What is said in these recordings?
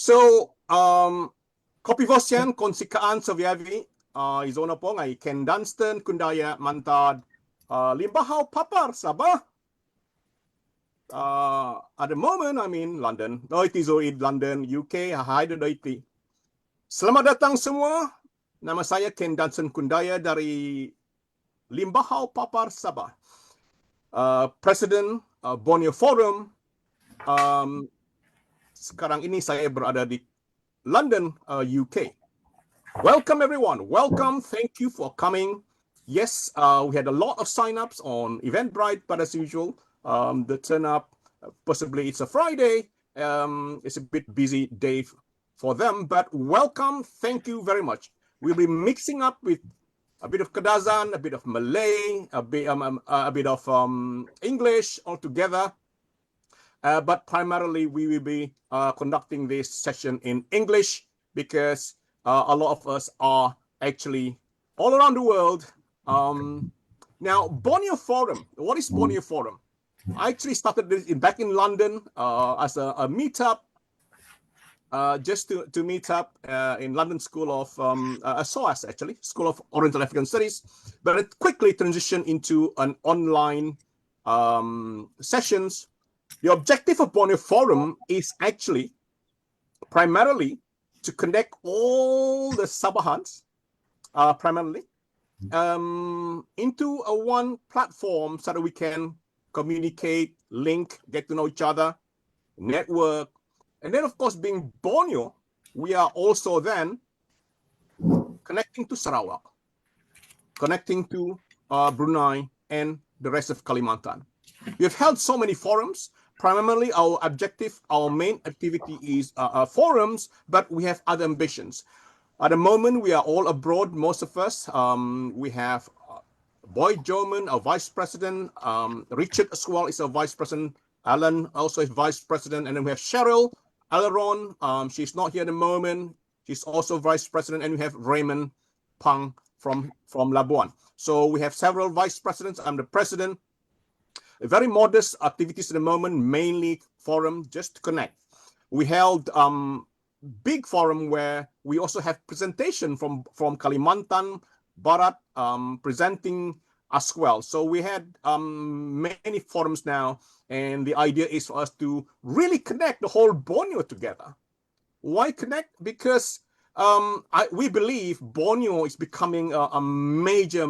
So, kopi vosyan konsikaan Soviavi, izona po ngay Ken Dunstan, Kundaya, Mantad, Limbahaw Papar, Sabah. At the moment, I'm in London. Doitizoid, London, UK, Hai Doiti. Selamat datang semua. Nama saya Ken Dunstan Kundaya dari Limbahaw Papar, Sabah. President Borneo Forum. Sekarang ini saya berada di London, UK. Welcome everyone. Welcome. Thank you for coming. Yes, we had a lot of sign-ups on Eventbrite, but as usual, the turn-up, possibly it's a Friday. It's a bit busy day for them, but welcome. Thank you very much. We'll be mixing up with a bit of Kadazan, a bit of Malay, a bit of English all together. But primarily, we will be conducting this session in English because a lot of us are actually all around the world. Now, Borneo Forum. What is Borneo Forum? I actually started this back in London as a meetup, just to meet up in London School of SOAS, actually, School of Oriental African Studies. But it quickly transitioned into an online sessions. The objective of Borneo Forum is actually primarily to connect all the Sabahans, primarily, into a one platform so that we can communicate, link, get to know each other, network. And then, of course, being Borneo, we are also then connecting to Sarawak, connecting to Brunei and the rest of Kaamatan. We have held so many forums. Primarily, our objective, our main activity is forums, but we have other ambitions. At the moment, we are all abroad, most of us. We have Boyd Joman, our vice president. Richard as well is our vice president. Alan also is vice president. And then we have Cheryl Alaron. She's not here at the moment. She's also vice president. And we have Raymond Pang from Labuan. So we have several vice presidents. I'm the president. Very modest activities at the moment, mainly forum, just to connect. We held big forum where we also have presentation from Kalimantan, Barat, presenting as well. So we had many forums now, and the idea is for us to really connect the whole Borneo together. Why connect? Because we believe Borneo is becoming a major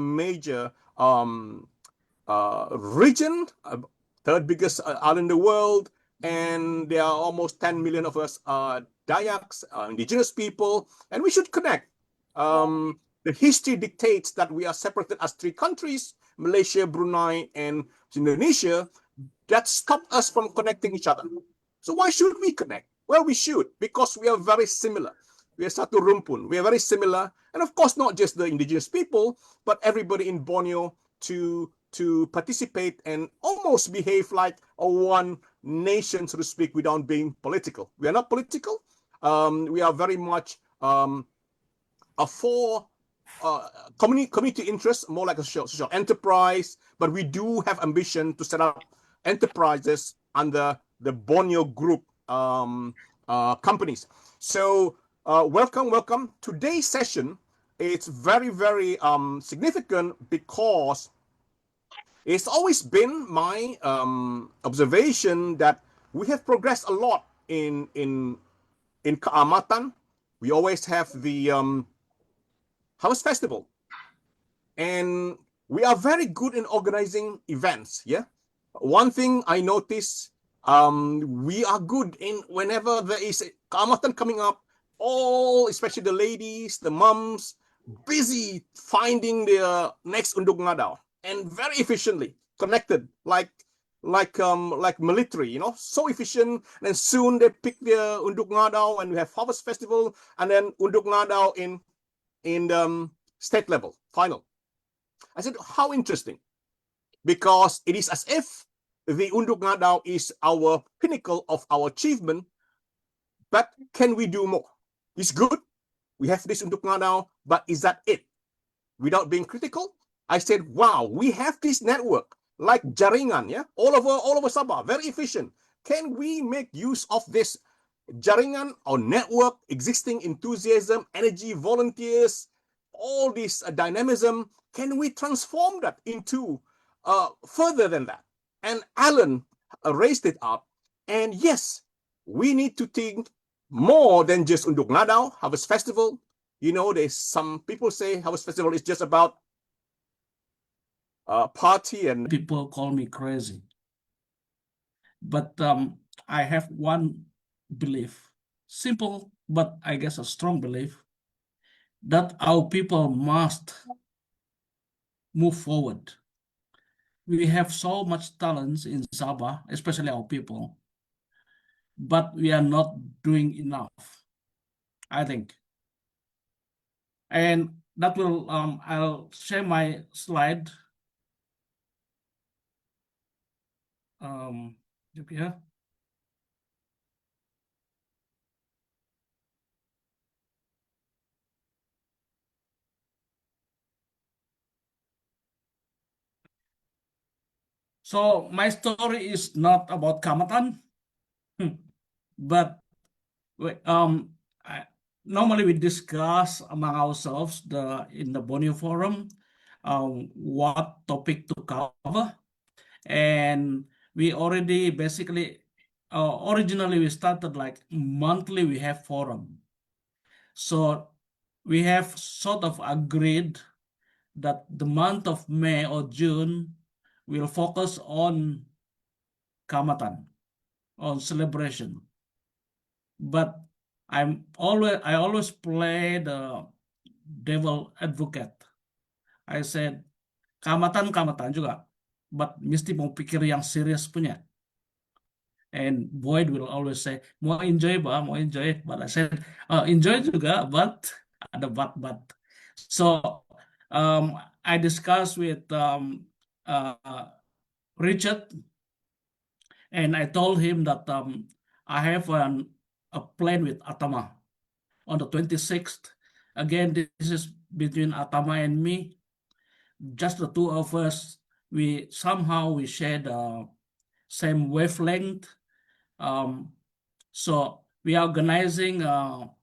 region, third biggest island in the world, and there are almost 10 million of us Dayaks, indigenous people, and we should connect. The history dictates that we are separated as three countries, Malaysia, Brunei, and Indonesia, that stopped us from connecting each other. So why should we connect? Well, we should, because we are very similar. We are satu rumpun. We are very similar, and of course, not just the indigenous people, but everybody in Borneo to participate and almost behave like a one nation, so to speak, without being political. We are not political. We are very much for community interests, more like a social enterprise, but we do have ambition to set up enterprises under the Borneo Group companies. So welcome. Today's session, it's very significant because it's always been my observation that we have progressed a lot in Kaamatan. We always have the House Festival, and we are very good in organizing events. Yeah, one thing I noticed, we are good in whenever there is a Kaamatan coming up. All, especially the ladies, the moms, busy finding their next unduk ngadau. And very efficiently connected, like military, you know, so efficient. And soon they pick their unduk ngadau, and we have Harvest Festival, and then unduk ngadau in state level final. I said, how interesting, because it is as if the unduk ngadau is our pinnacle of our achievement. But can we do more? It's good. We have this unduk ngadau, but is that it? Without being critical, I said, wow, we have this network like jaringan, yeah, all over Sabah, very efficient. Can we make use of this jaringan or network, existing enthusiasm, energy, volunteers, all this dynamism, can we transform that into further than that? And Alan raised it up. And yes, we need to think more than just Unduk Nadao, Harvest Festival. You know, there's some people say Harvest Festival is just about party and people call me crazy. But I have one belief, simple, but I guess a strong belief, that our people must move forward. We have so much talents in Sabah, especially our people, but we are not doing enough, I think. And that will, I'll share my slide. Yeah. So my story is not about Kaamatan, but normally we discuss among ourselves in the Borneo forum what topic to cover, and we already basically originally we started like monthly we have forum, so we have sort of agreed that the month of May or June will focus on Kaamatan, on celebration. But I always play the devil advocate. I said Kaamatan juga, but mesti mau pikir yang serius punya. And Boyd will always say mau enjoy ba, mau enjoy. But I said enjoy juga, but ada but. So I discussed with Richard, and I told him that I have a plan with Atama on the 26th. Again, this is between Atama and me, just the two of us. We share the same wavelength. So we are organizing a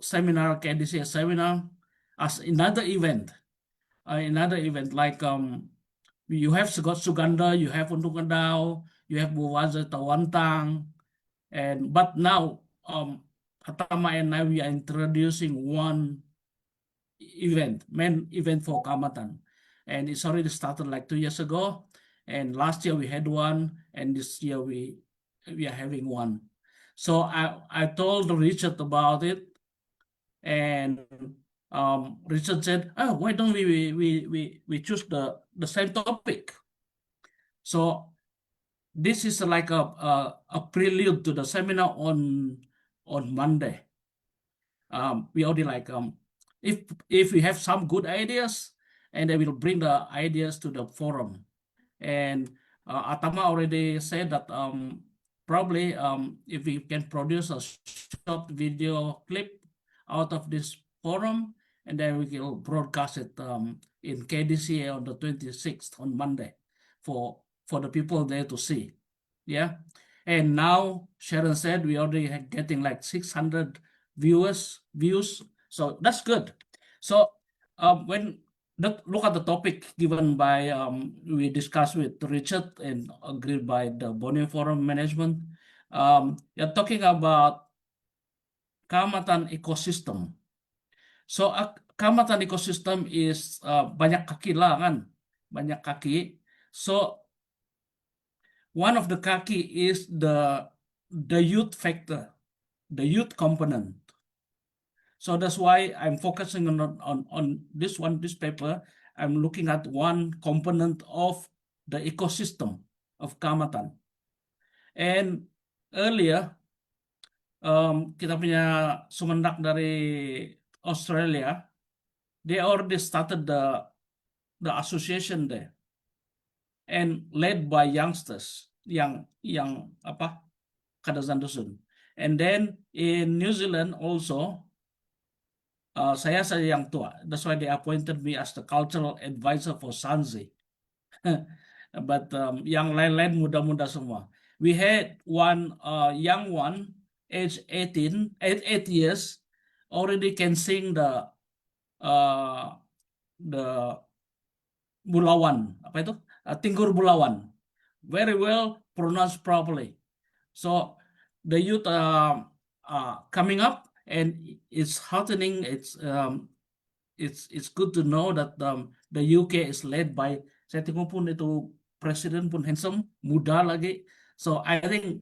seminar, KDC seminar, as another event. Like you have Suganda, you have Undukandao, you have Buwaza Tawantang, but now Atama and I we are introducing one main event for Kaamatan, and it's already started like 2 years ago. And last year we had one, and this year we are having one. So I told Richard about it, and Richard said, "Oh, why don't we choose the same topic?" So this is like a prelude to the seminar on Monday. We already like if we have some good ideas, and they will bring the ideas to the forum. And Atama already said that probably if we can produce a short video clip out of this forum, and then we will broadcast it in KDCA on the 26th on Monday for the people there to see. Yeah. And now Sharon said we already getting like 600 views, so that's good. So when look at the topic given by we discussed with Richard and agreed by the Borneo Forum management. You're talking about Kaamatan ecosystem. So Kaamatan ecosystem is banyak kaki lah kan, banyak kaki. So one of the kaki is the youth factor, the youth component. So that's why I'm focusing on this paper. I'm looking at one component of the ecosystem of Kaamatan. And earlier, kita punya Sumendak dari Australia, they already started the association there, and led by youngsters, yang apa, Kadazan Dusun. And then in New Zealand also, saya yang tua. That's why they appointed me as the cultural advisor for Sanzi. But yang lain-lain muda-muda semua. We had one young one, age 8 years, already can sing uh, the Bulawan, apa itu? Tinggur Bulawan. Very well pronounced properly. So the youth coming up, and it's heartening. It's good to know that the UK is led by, saya tengok pun itu presiden pun handsome, muda lagi. So I think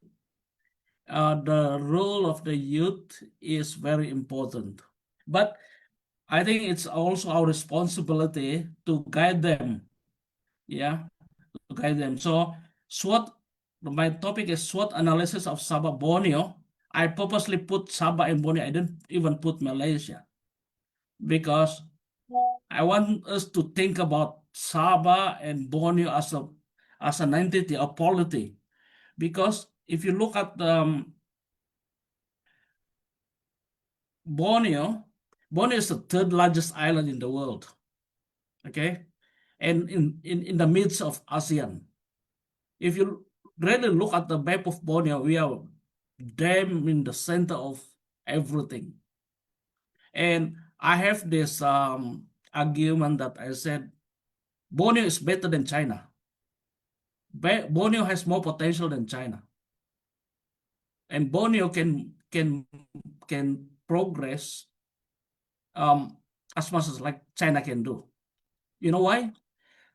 the role of the youth is very important. But I think it's also our responsibility to guide them. Yeah, to guide them. So SWOT, my topic is SWOT analysis of Sabah Borneo. I purposely put Sabah and Borneo. I didn't even put Malaysia because I want us to think about Sabah and Borneo as an entity, a polity. Because if you look at Borneo, Borneo is the third largest island in the world. Okay, and in the midst of ASEAN. If you really look at the map of Borneo, we are damn in the center of everything. And I have this argument that I said Borneo is better than China. Borneo has more potential than China, and Borneo can progress as much as like China can do. You know why?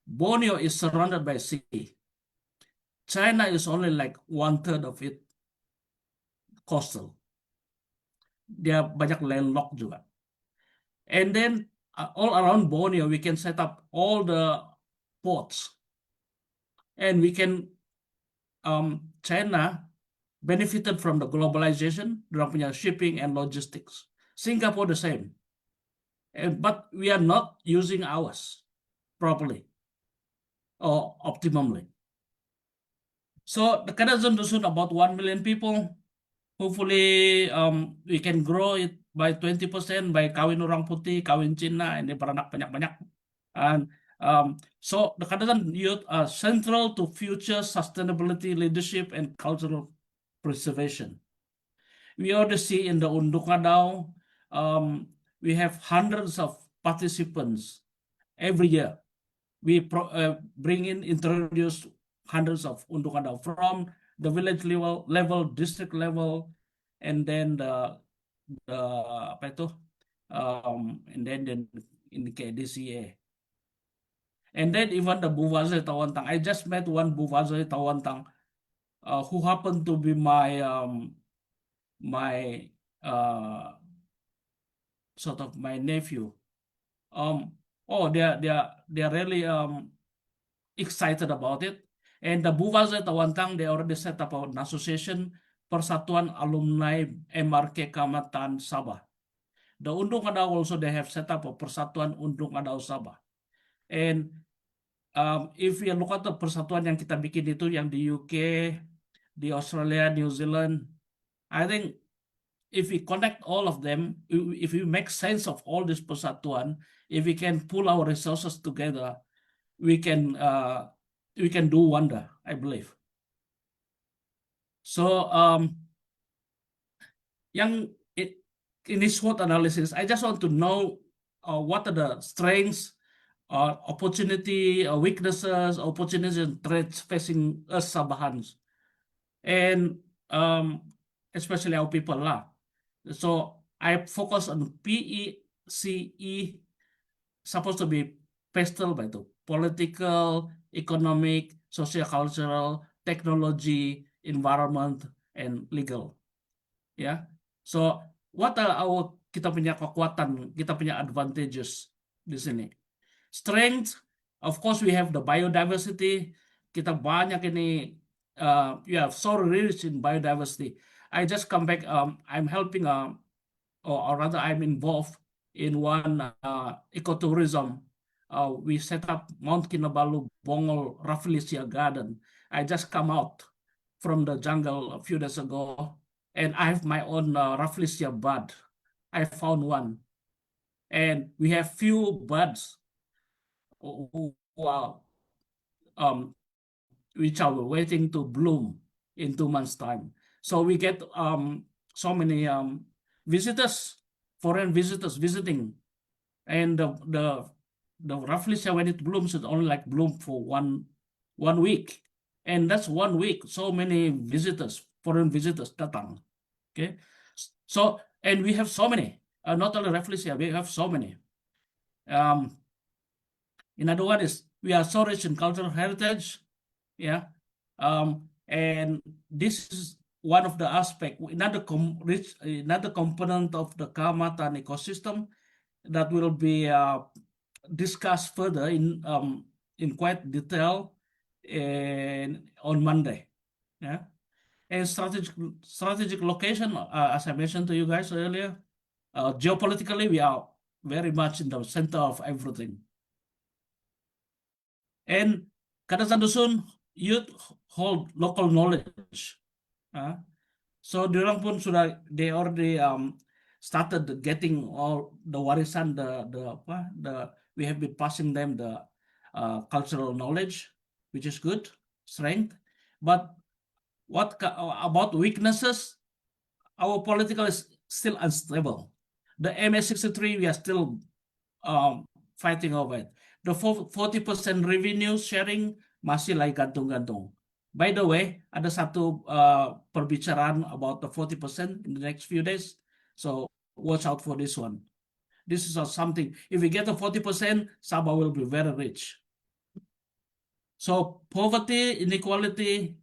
Borneo is surrounded by sea. China is only like 1/3 of it coastal. Dia banyak landlocked juga. And then all around Borneo, we can set up all the ports, and we can China benefited from the globalization, dorang punya shipping and logistics. Singapore the same, but we are not using ours properly or optimally. So the Canada zone about 1 million people. Hopefully we can grow it by 20% by kawin orang putih, kawin Cina, and beranak banyak-banyak. And so the Canadian youth are central to future sustainability, leadership, and cultural preservation. We already see in the Undukadao, we have hundreds of participants every year. We introduce hundreds of Undukadao from the village level, district level, and then the apa itu, and then in the KDCA. And then even the Buvaze Tawantang. I just met one Buvaze Tawantang who happened to be my sort of my nephew. Oh, they're really excited about it. And the Buvaze Tawantang, they already set up an association, Persatuan Alumni MRK Kaamatan Sabah. The Undung Adau also, they have set up a Persatuan Undung Adau Sabah. And if we look at the persatuan yang kita bikin itu, yang di UK, di Australia, New Zealand, I think if we connect all of them, if we make sense of all this persatuan, if we can pull our resources together, we can do wonder, I believe. So in this SWOT analysis, I just want to know what are the strengths, opportunity, weaknesses, opportunities, and threats facing us Sabahans, and especially our people lah. So I focus on PECE, supposed to be pastel by itu, political, economic, socio-cultural, technology, environment, and legal. Ya, so what are kita punya kekuatan, kita punya advantages di sini. Strength, of course, we have the biodiversity. Kita banyak ini, yeah, so rich in biodiversity. I just come back. I'm helping, or rather, I'm involved in one ecotourism. We set up Mount Kinabalu Bongol Rafflesia Garden. I just come out from the jungle a few days ago, and I have my own Rafflesia bud. I found one, and we have few buds which are waiting to bloom. in 2 months' time. So we get so many visitors, foreign visitors visiting, and the roughly say when it blooms, it only like bloom for one week, and that's 1 week. So many visitors, foreign visitors datang. Okay, so and we have so many, not only rafflesia, we have so many. Another one is we are so rich in cultural heritage, yeah, and this is one of the aspect. Another component of the Kaamatan ecosystem that will be discussed further in quite detail on Monday. Yeah, and strategic location, as I mentioned to you guys earlier, geopolitically we are very much in the center of everything. And Kadazan Dusun youth hold local knowledge. So diorang pun sudah they already started getting all the warisan the we have been passing them the cultural knowledge, which is good strength. But what about weaknesses? Our political is still unstable. The MS63 we are still fighting over it. The 40% revenue sharing masih lagi gantung-gantung. By the way, ada satu perbicaraan about the 40% in the next few days. So watch out for this one. This is something. If we get the 40%, Sabah will be very rich. So poverty, inequality.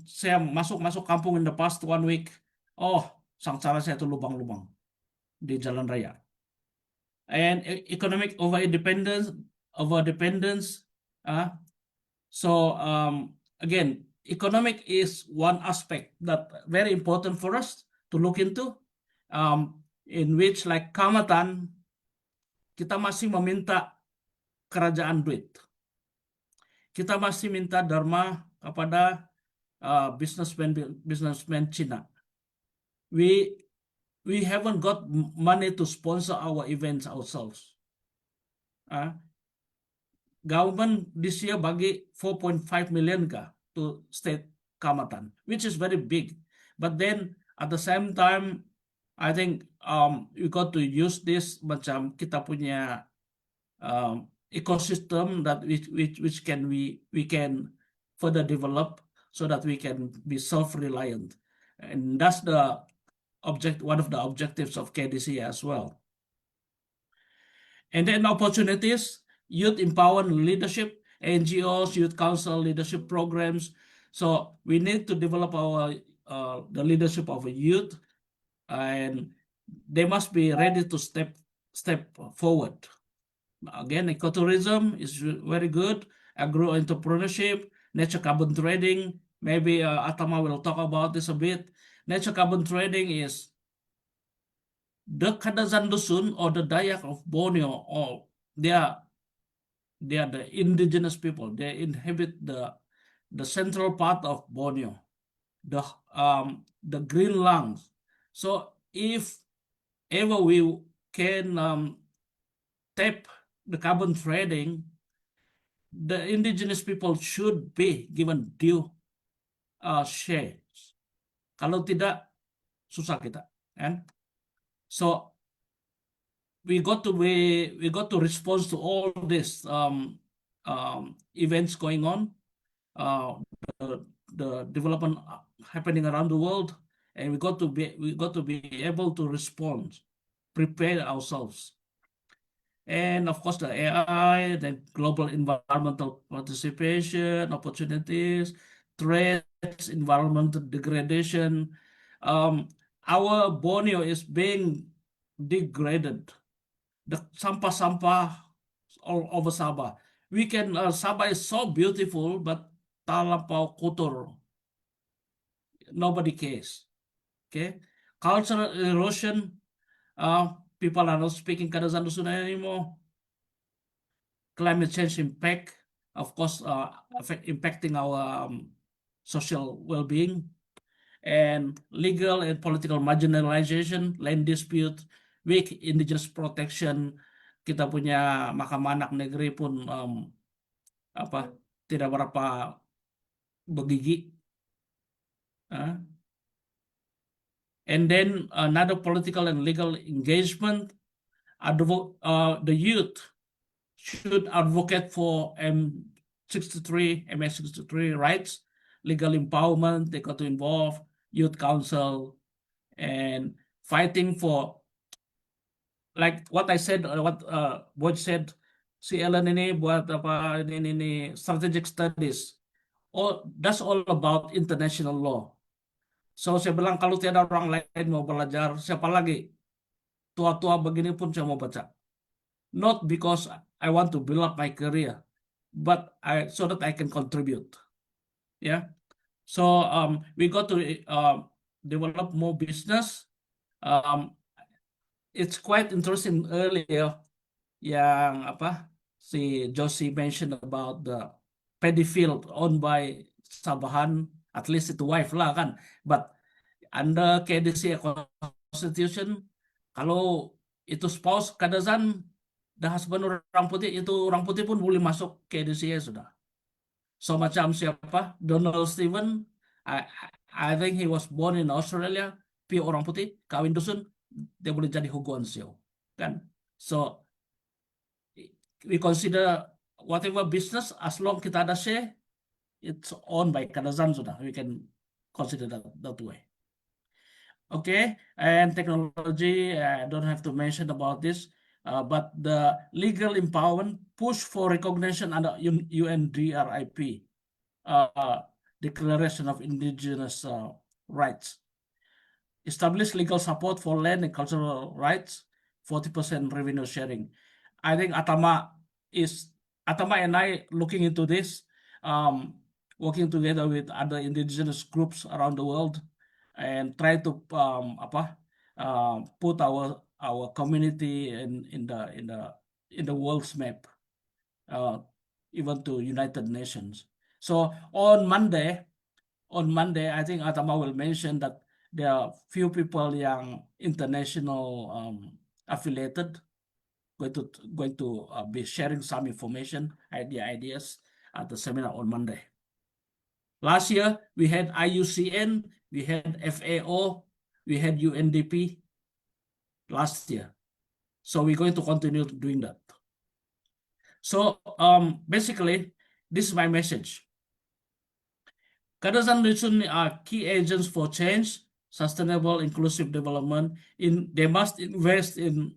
Saya masuk kampung in the past 1 week. Oh, sangsara saya tuh lubang-lubang di jalan raya. And economic over dependence. So again, economic is one aspect that very important for us to look into, in which like Kaamatan kita masih meminta kerajaan duit, kita masih minta dharma kepada businessman Cina. We haven't got money to sponsor our events ourselves. Government this year bagi 4.5 million to state Kaamatan, which is very big. But then at the same time, I think we got to use this macam kita punya ecosystem that which can we can further develop so that we can be self-reliant, and that's one of the objectives of KDC as well. And then opportunities, youth empowerment leadership, NGOs, youth council leadership programs. So we need to develop the leadership of a youth, and they must be ready to step forward. Again, ecotourism is very good. Agro entrepreneurship, nature carbon trading. Maybe Atama will talk about this a bit. Nature carbon trading is the Kadazan Dusun or the Dayak of Borneo, or they are the indigenous people. They inhabit the central part of Borneo, the green lungs. So if ever we can tap the carbon trading, the indigenous people should be given due shares. Kalau tidak, susah kita, kan? So we got to respond to all these events going on, the development happening around the world, and we got to be able to respond, prepare ourselves. And of course, the AI, the global environmental participation, opportunities, threats, environmental degradation. Our Borneo is being degraded. The sampah-sampah all over Sabah. Sabah is so beautiful, but talampau kotor. Nobody cares. Okay, cultural erosion. People are not speaking Kadazan Dusun anymore. Climate change impact, of course, impacting our social well-being, and legal and political marginalization, land dispute, weak indigenous protection. Kita punya mahkamah anak negeri pun tidak berapa begigi. Uh, and then another political and legal engagement. The youth should advocate for MA63 rights, legal empowerment. They got to involve youth council and fighting for, like what I said, what Boyd said, si Ellen ini buat apa ini strategic studies. Oh, that's all about international law. So saya bilang kalau tiada orang lain mau belajar, siapa lagi? Tua-tua begini pun saya mau baca. Not because I want to build up my career, but so that I can contribute. Yeah. So we got to develop more business. Um, it's quite interesting earlier yang apa si Josie mentioned about the paddy field owned by Sabahan, at least itu wife lah kan. But under KDC Constitution, kalau itu spouse kadazan the husband orang putih, itu orang putih pun boleh masuk KDC ya sudah. So macam siapa Donald Steven, I, I think he was born in Australia, pure orang putih, kawin dusun, dia boleh jadi huguan sio kan. So we consider whatever business as long kita ada share, it's owned by Kadazan sudah. We can consider that way. Okay, and technology, I don't have to mention about this, but the legal empowerment push for recognition under UNDRIP, Declaration of Indigenous Rights. Establish legal support for land and cultural rights, 40% revenue sharing. I think Atama and I looking into this, working together with other indigenous groups around the world, and try to put our community in the world's map, even to United Nations. So on Monday, I think Atama will mention that there are few people yang international affiliated going to be sharing some information, ideas at the seminar on Monday. Last year we had IUCN, we had FAO, we had UNDP last year. So we're going to continue doing that. So basically, this is my message. Kadazan Region are key agents for change, sustainable, inclusive development. They must invest in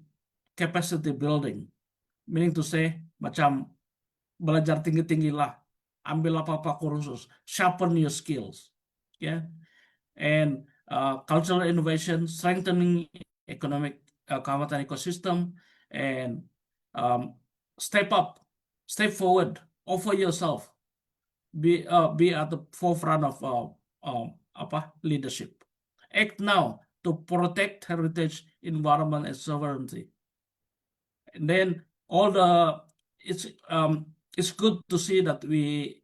capacity building, meaning to say, macam belajar tinggi-tinggi lah, ambil apa-apa kursus, sharpen your skills, yeah, and cultural innovation, strengthening economic Kaamatan ecosystem, and step up, step forward, offer yourself, be at the forefront of leadership. Act now to protect heritage, environment, and sovereignty. And then it's good to see that we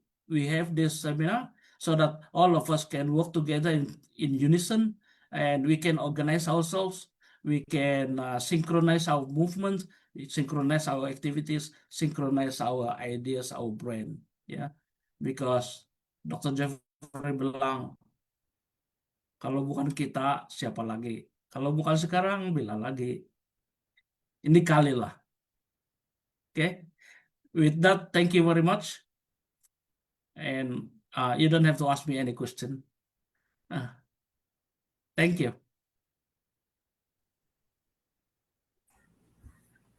have this seminar so that all of us can work together in unison, and we can organize ourselves. We can synchronize our movements, synchronize our activities, synchronize our ideas, our brain. Yeah, because Dr. Jeffrey bilang, kalau bukan kita, siapa lagi? Kalau bukan sekarang, bila lagi? Ini kali lah. Okay. With that, thank you very much. And you don't have to ask me any question. Thank you.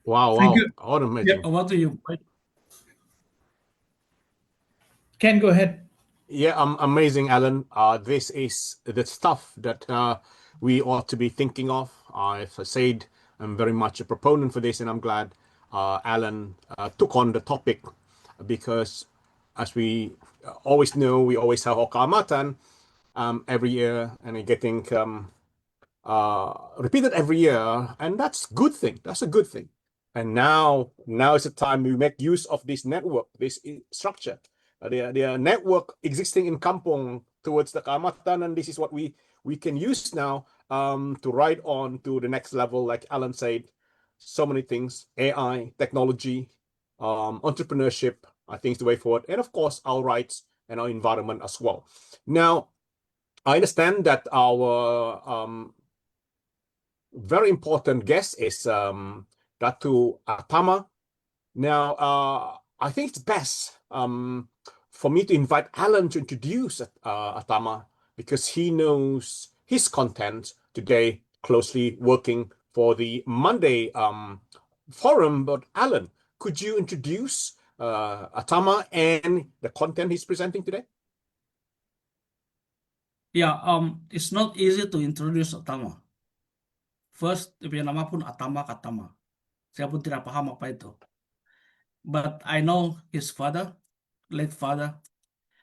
Wow, Thank wow. you. What amazing. Over to you. Ken, go ahead. Yeah, amazing, Alan. This is the stuff that we ought to be thinking of. I've said I'm very much a proponent for this, and I'm glad Alan took on the topic, because as we always know, we always have our Kaamatan every year, and it's getting repeated every year, and that's good thing. That's a good thing. And now is the time we make use of this network, this structure, the network existing in Kampong towards the Kaamatan, and this is what we can use now to ride on to the next level. Like Alan said, so many things: AI, technology, entrepreneurship. I think is the way forward, and of course our rights and our environment as well. Now, I understand that our very important guest is Datu Atama. Now, I think it's best for me to invite Alan to introduce Atama because he knows his content today, closely working for the Monday forum. But Alan, could you introduce Atama and the content he's presenting today? Yeah, it's not easy to introduce Atama. First, dia punya nama pun Atama Katama. Saya pun tidak paham apa itu. But I know his father, late father,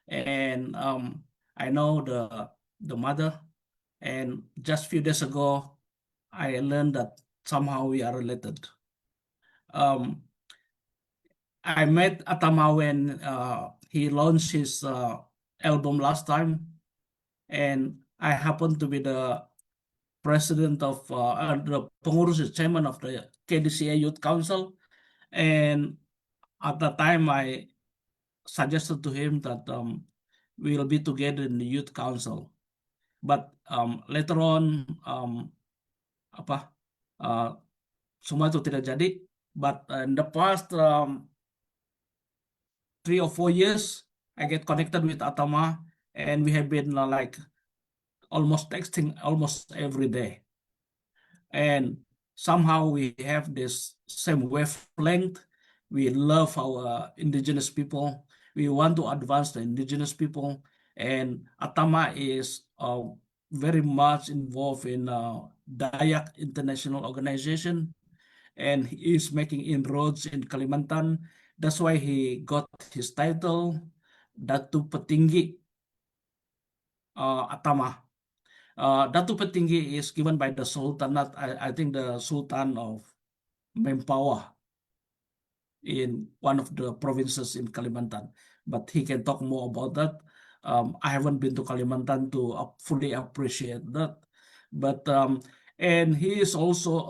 and I know the mother. And just few days ago, I learned that somehow we are related. Um, I met Atama when he launched his album last time, and I happened to be the president of the pengurus, the chairman of the KDCA Youth Council, and at that time I suggested to him that we will be together in the youth council. But later on, apa semua itu tidak jadi. But in the past 3 or 4 years, I get connected with Atama, and we have been like almost texting almost every day. And somehow we have this same wavelength. We love our indigenous people. We want to advance the indigenous people. And Atama is very much involved in Dayak International Organization, and he is making inroads in Kalimantan. That's why he got his title, Datu Petinggi Atama. Datu Petinggi is given by the Sultanate, I think the Sultan of Mempawah in one of the provinces in Kalimantan. But he can talk more about that. I haven't been to Kalimantan to fully appreciate that. But and he is also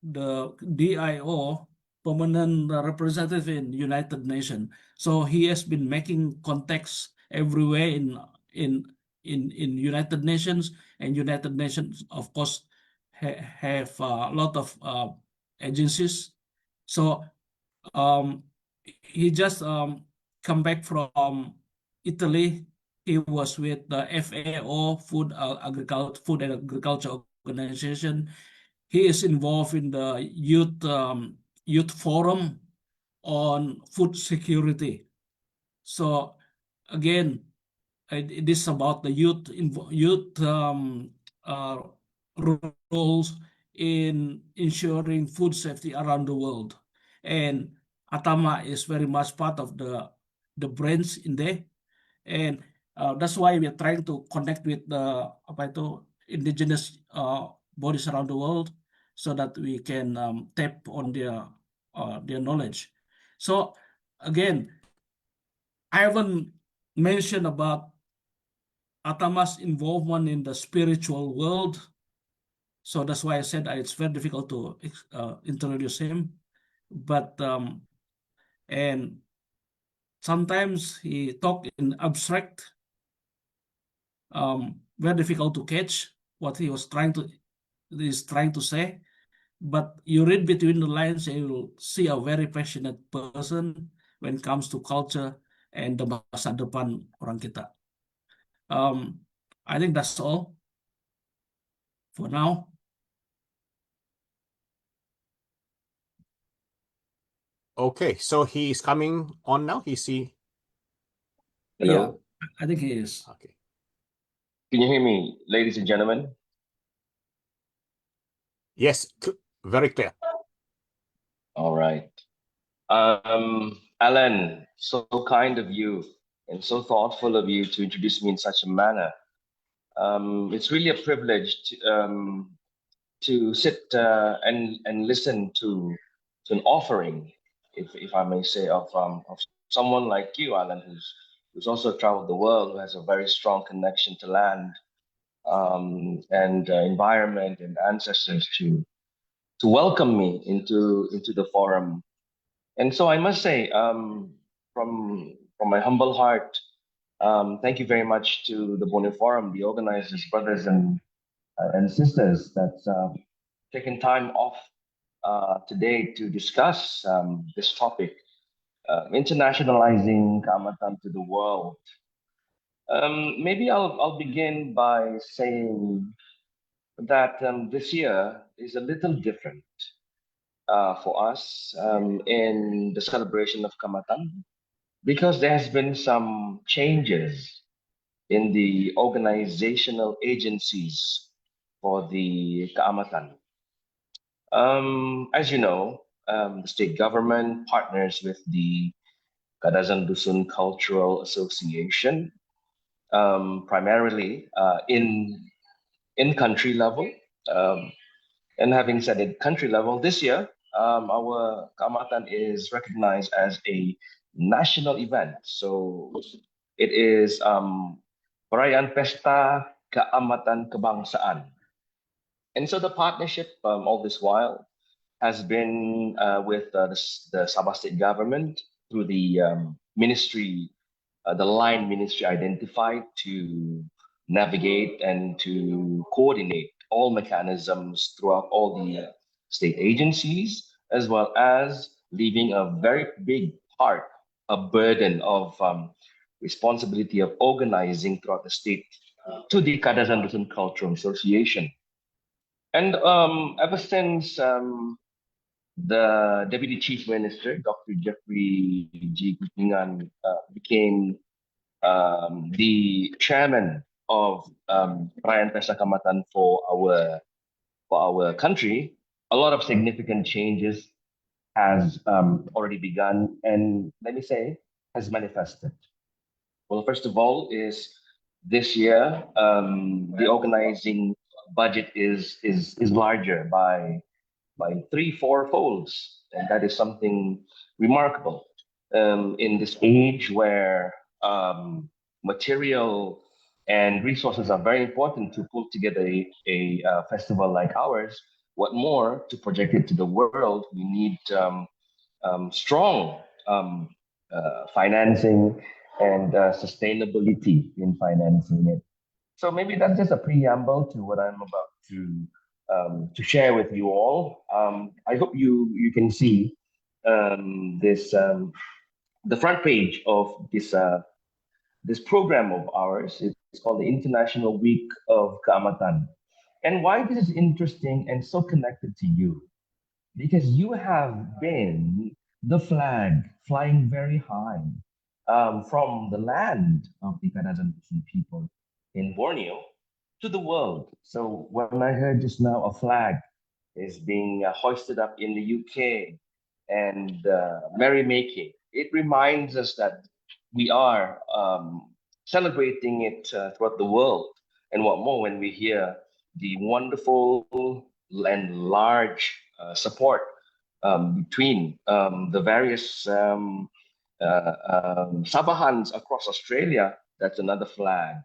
the DIO, permanent representative in United Nations. So he has been making contacts everywhere in United Nations, and United Nations, of course, have a lot of agencies. So he just come back from Italy. He was with the FAO, Food and Agriculture Organization. He is involved in the youth forum on food security. So again, it is about the youth roles in ensuring food safety around the world. And Atama is very much part of the brains in there. And that's why we are trying to connect with the apa itu, indigenous bodies around the world so that we can tap on their knowledge. So again, I haven't mentioned about Atama's involvement in the spiritual world. So that's why I said it's very difficult to introduce him. But and sometimes he talk in abstract, very difficult to catch what he was trying to say. But you read between the lines and you'll see a very passionate person when it comes to culture and the masa depan orang kita. I think that's all for now. Okay, so he's coming on now. He's he. Hello. Yeah, I think he is. Okay. Can you hear me, ladies and gentlemen? Yes, very clear. All right. Alan, so kind of you and so thoughtful of you to introduce me in such a manner. It's really a privilege to sit and listen to an offering, if I may say, of someone like you, Alan, who's also traveled the world, who has a very strong connection to land and environment and ancestors to welcome me into the forum. And so I must say, from my humble heart, Thank you very much to the Borneo Forum, the organizers, brothers and sisters that's taken time off today to discuss this topic, internationalizing Kaamatan to the world. Maybe I'll begin by saying that this year is a little different for us in the celebration of Kaamatan because there has been some changes in the organizational agencies for the Kaamatan. As you know, the state government partners with the Kadazan Dusun Cultural Association, primarily in country level. Um, and having said it, country level, this year, our Kaamatan is recognized as a national event. So it is Perayaan Pesta Kaamatan Kebangsaan. And so the partnership all this while has been with the Sabah state government through the ministry, the line ministry identified to navigate and to coordinate all mechanisms throughout all the state agencies, as well as leaving a very big part, a burden of responsibility of organizing throughout the state to the Kadazan Dusun Cultural Association. And ever since the Deputy Chief Minister, Dr. Jeffrey G. Kutingan, became the chairman of Perayaan Pesta Kaamatan for our country, a lot of significant changes has already begun, and let me say, has manifested. Well, first of all, is this year the organizing budget is larger by three, four folds. And that is something remarkable in this age where material and resources are very important to pull together a festival like ours. What more, to project it to the world, we need strong financing and sustainability in financing it. So maybe that's just a preamble to what I'm about to share with you all. I hope you can see this the front page of this program of ours. It's called the International Week of Kaamatan. And why this is interesting and so connected to you, because you have been the flag flying very high from the land of the Kadazan people in Borneo to the world. So when I heard just now a flag is being hoisted up in the UK and merrymaking, it reminds us that we are celebrating it throughout the world. And what more when we hear the wonderful and large support between the various Sabahans across Australia. That's another flag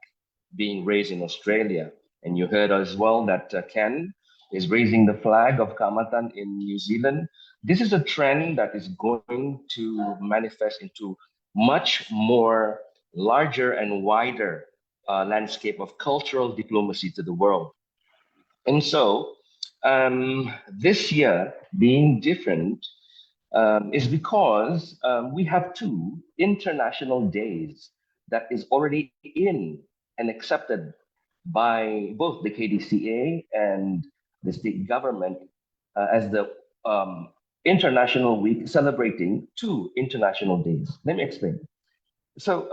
being raised in Australia. And you heard as well that Ken is raising the flag of Kaamatan in New Zealand. This is a trend that is going to manifest into much more larger and wider landscape of cultural diplomacy to the world. And so this year being different is because we have two international days that is already in and accepted by both the KDCA and the state government as the International Week celebrating two international days. Let me explain. So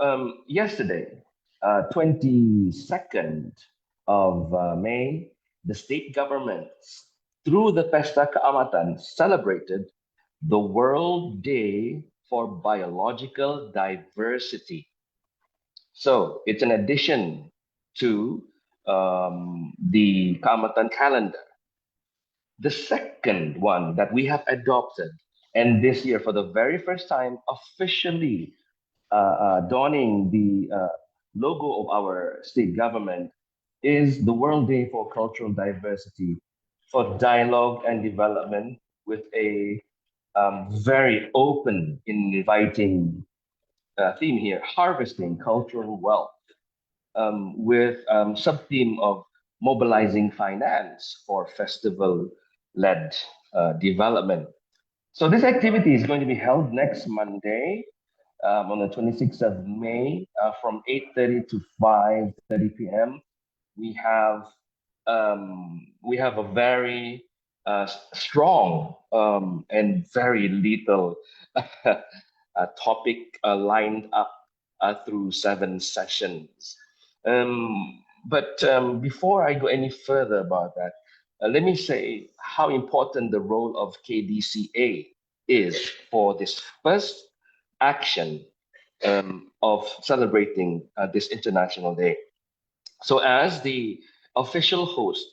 yesterday, 22nd of May, the state government, through the Pesta Kaamatan, celebrated the World Day for Biological Diversity. So it's an addition to the Kaamatan calendar. The second one that we have adopted, and this year for the very first time officially donning the logo of our state government, is the World Day for Cultural Diversity, for dialogue and development, with a very open, inviting theme here, harvesting cultural wealth, with sub-theme of mobilizing finance for festival-led development. So this activity is going to be held next Monday, on the 26th of May, from 8:30 to 5:30 p.m. We have a very strong and very little topic lined up through 7 sessions. But before I go any further about that, let me say how important the role of KDCA is for this first action of celebrating this International Day. So, as the official host,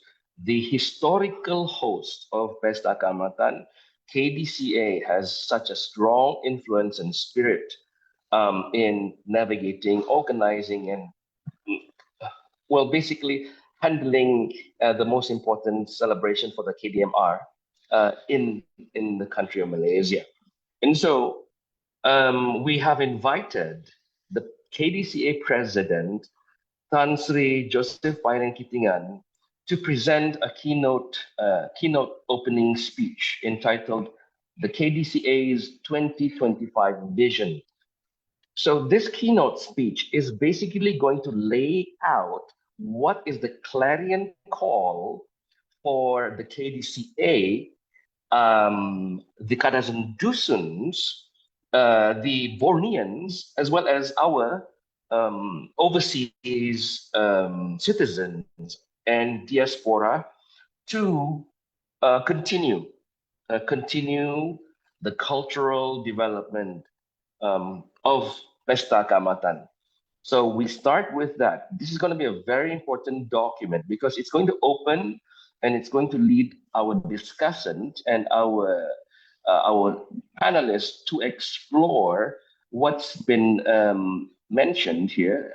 the historical host of Pesta Kaamatan, KDCA has such a strong influence and spirit in navigating, organizing, and well, basically handling the most important celebration for the KDMR in the country of Malaysia. And so we have invited the KDCA president, Tan Sri Joseph Pairen Kitingan, to present a keynote opening speech entitled "The KDCA's 2025 Vision." So this keynote speech is basically going to lay out what is the clarion call for the KDCA, the Kadazan Dusuns, the Borneans, as well as our overseas citizens and diaspora to continue the cultural development of Pesta Kaamatan. So we start with that. This is going to be a very important document because it's going to open and it's going to lead our discussant and our panelists to explore what's been mentioned here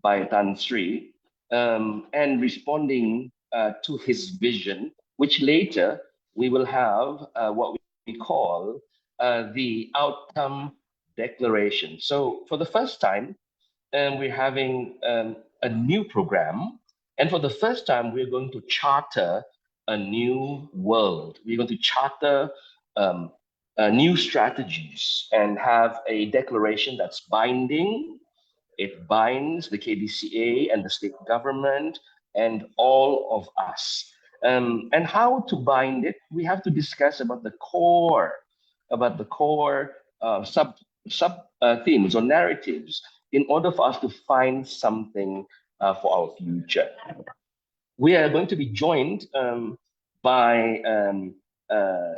by Tan Sri, and responding to his vision, which later we will have what we call the outcome declaration. So for the first time, we're having a new program. And for the first time, we're going to charter a new world. We're going to charter new strategies and have a declaration that's binding. It binds the KDCA and the state government and all of us. And how to bind it, we have to discuss about the core sub themes or narratives in order for us to find something for our future. We are going to be joined by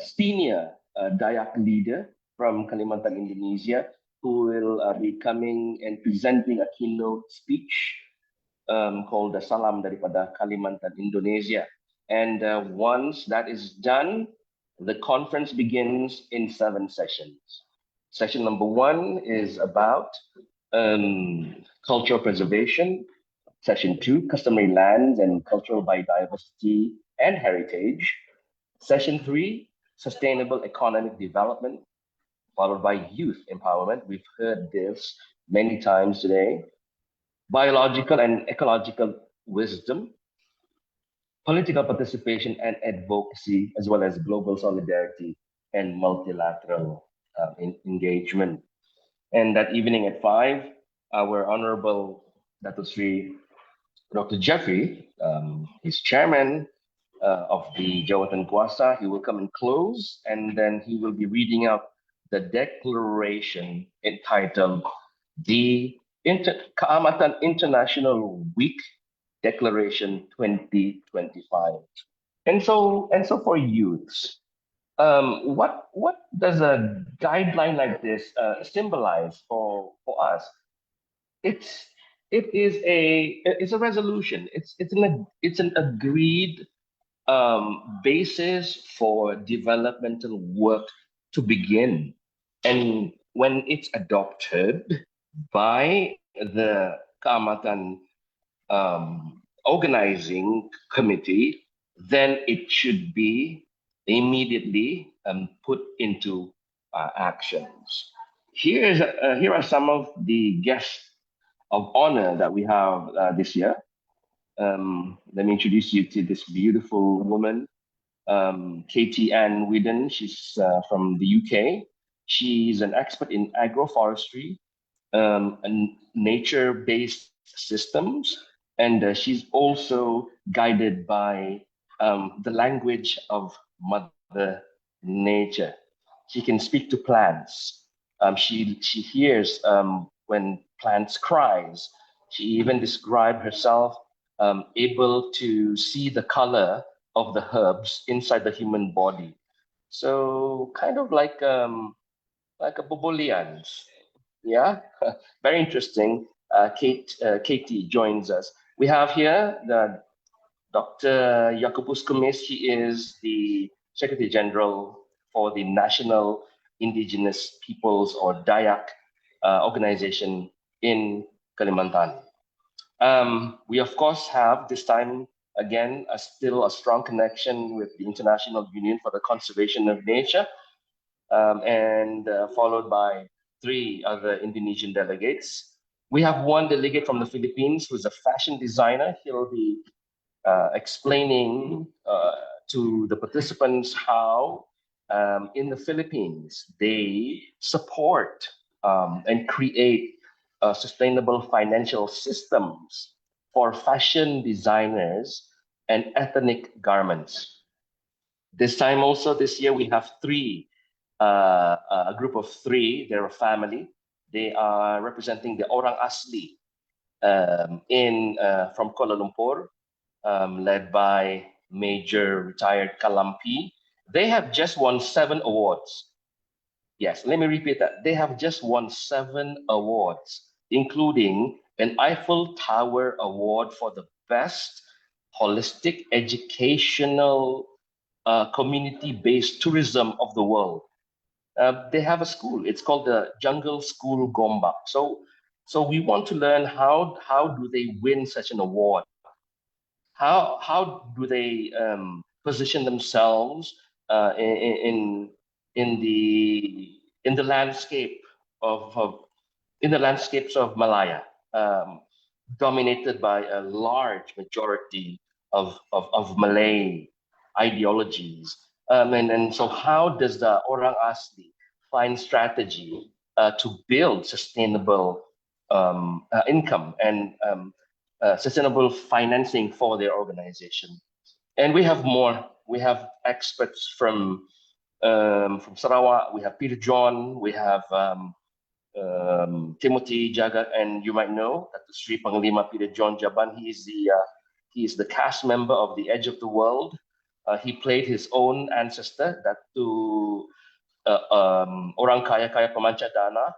senior Dayak leader from Kalimantan, Indonesia, who will be coming and presenting a keynote speech called the Salam daripada Kalimantan, Indonesia. And once that is done, the conference begins in 7 sessions. Session number 1 is about cultural preservation. Session 2, customary lands and cultural biodiversity and heritage. Session 3, sustainable economic development, followed by youth empowerment. We've heard this many times today. Biological and ecological wisdom, political participation and advocacy, as well as global solidarity and multilateral engagement. And that evening at 5, our Honorable Dato Sri Dr. Jeffrey, he's chairman of the Jawatan Kuasa. He will come and close, and then he will be reading out the declaration entitled the Kaamatan International Week Declaration 2025. And so for youths, what does a guideline like this symbolize for us? It's a resolution. It's an agreed basis for developmental work to begin, and when it's adopted by the Kaamatan organizing committee, then it should be immediately put into actions. Here are some of the guests of honor that we have this year. Let me introduce you to this beautiful woman, Katie Ann Whedon. She's from the UK. She's an expert in agroforestry and nature-based systems, and she's also guided by the language of Mother Nature. She can speak to plants. She hears when plants cries. She even described herself able to see the color of the herbs inside the human body. So kind of like a bobolian. Yeah, very interesting. Katie joins us. We have here Dr. Jacobus Kumis. He is the Secretary General for the National Indigenous Peoples or Dayak organization in Kalimantan. We of course have this time again still a strong connection with the International Union for the Conservation of Nature, and followed by 3 other Indonesian delegates. We have one delegate from the Philippines who's a fashion designer. He'll be explaining to the participants how in the Philippines they support and create sustainable financial systems for fashion designers and ethnic garments. This time also, this year, we have 3 a group of 3. They're a family. They are representing the Orang Asli from Kuala Lumpur, led by Major retired Kalampi. They have just won 7 awards. Yes, let me repeat that. They have just won 7 awards, including an Eiffel Tower Award for the best holistic educational community-based tourism of the world. They have a school. It's called the Jungle School Gombak. So we want to learn how do they win such an award? How do they position themselves in the landscape of in the landscapes of Malaya, dominated by a large majority of Malay ideologies. And so how does the Orang Asli find strategy to build sustainable income and sustainable financing for their organization? And we have more. We have experts from Sarawak. We have Peter John. We have Timothy Jagat, and you might know that the Sri Panglima Peter John Jaban. He is the cast member of The Edge of the World. He played his own ancestor, that to Orang Kaya Kaya Pemanca Dana.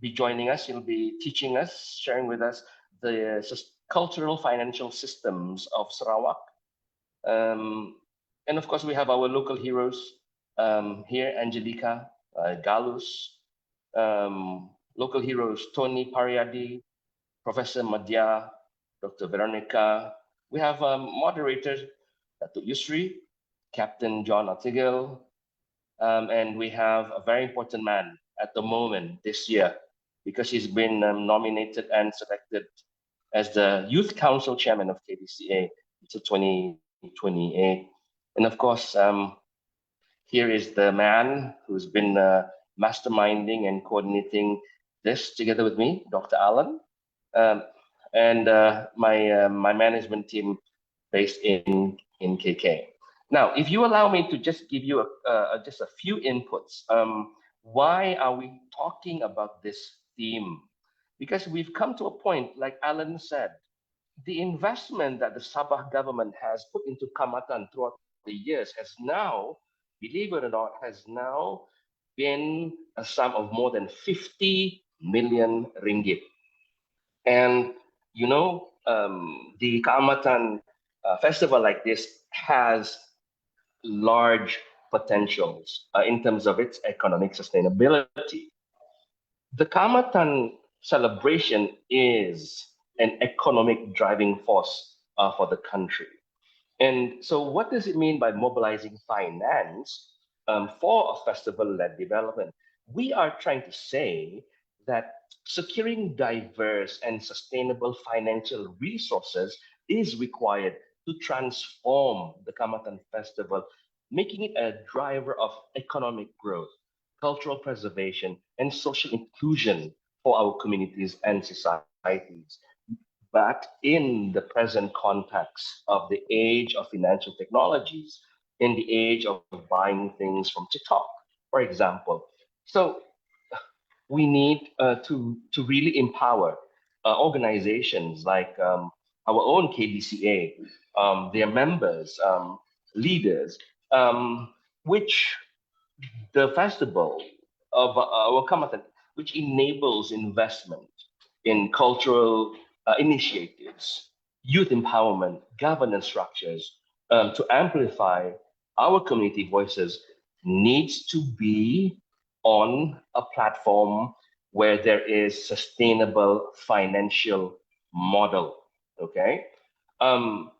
Be joining us. He'll be teaching us, sharing with us the cultural financial systems of Sarawak. And of course, we have our local heroes here, Angelica, Galus, local heroes, Tony Pariadi, Professor Madhya, Dr. Veronica. We have moderators, Dr. Yusri, Captain John Artigel, and we have a very important man at the moment this year, because he's been nominated and selected as the Youth Council Chairman of KBCA until 2028. And of course, here is the man who's been masterminding and coordinating this together with me, Dr. Alan, and my management team based in KK. Now, if you allow me to just give you just a few inputs, why are we talking about this theme? Because we've come to a point, like Alan said, the investment that the Sabah government has put into Kaamatan throughout the years has now, believe it or not, has now been a sum of more than 50 million ringgit. And you know, the Kaamatan festival like this has large potentials in terms of its economic sustainability. The Kaamatan celebration is an economic driving force for the country. And so what does it mean by mobilizing finance for a festival-led development? we are trying to say that securing diverse and sustainable financial resources is required to transform the Kaamatan Festival, making it a driver of economic growth, cultural preservation, and social inclusion for our communities and societies. But in the present context of the age of financial technologies, in the age of buying things from TikTok, for example. So we need to really empower organizations like our own KDCA, their members, leaders, which the festival of our Kaamatan, which enables investment in cultural initiatives, youth empowerment, governance structures to amplify our community voices, needs to be on a platform where there is sustainable financial model. Okay.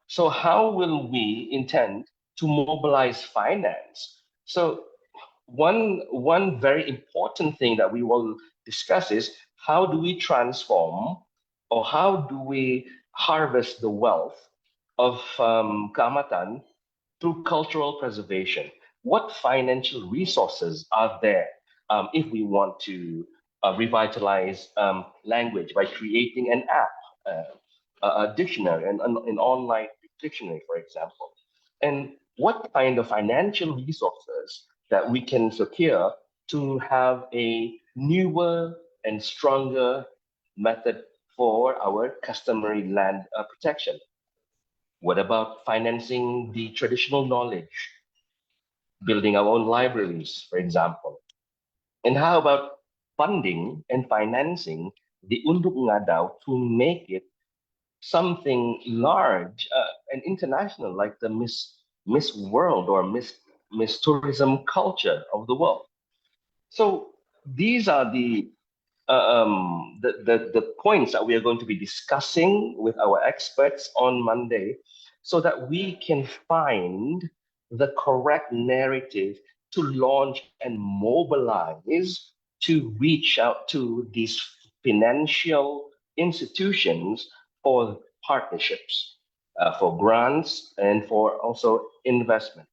So how will we intend to mobilize finance? So one very important thing that we will discuss is how do we transform or how do we harvest the wealth of Kaamatan through cultural preservation? What financial resources are there if we want to revitalize language by creating an app, a dictionary, an online dictionary, for example? And what kind of financial resources that we can secure to have a newer and stronger method for our customary land protection? What about financing the traditional knowledge, building our own libraries, for example? And how about funding and financing the Unduk Ngadao to make it something large and international, like the Miss World or Miss Tourism culture of the world? So these are the points that we are going to be discussing with our experts on Monday so that we can find the correct narrative to launch and mobilize to reach out to these financial institutions for partnerships, for grants, and for also investment.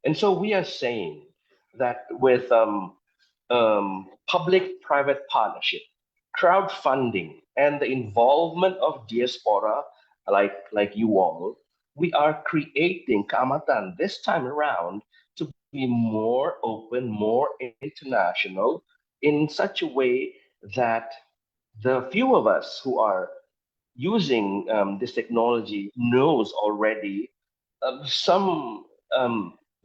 And so we are saying that with public-private partnership, crowdfunding, and the involvement of diaspora like you all, we are creating Kaamatan this time around to be more open, more international, in such a way that the few of us who are using this technology knows already some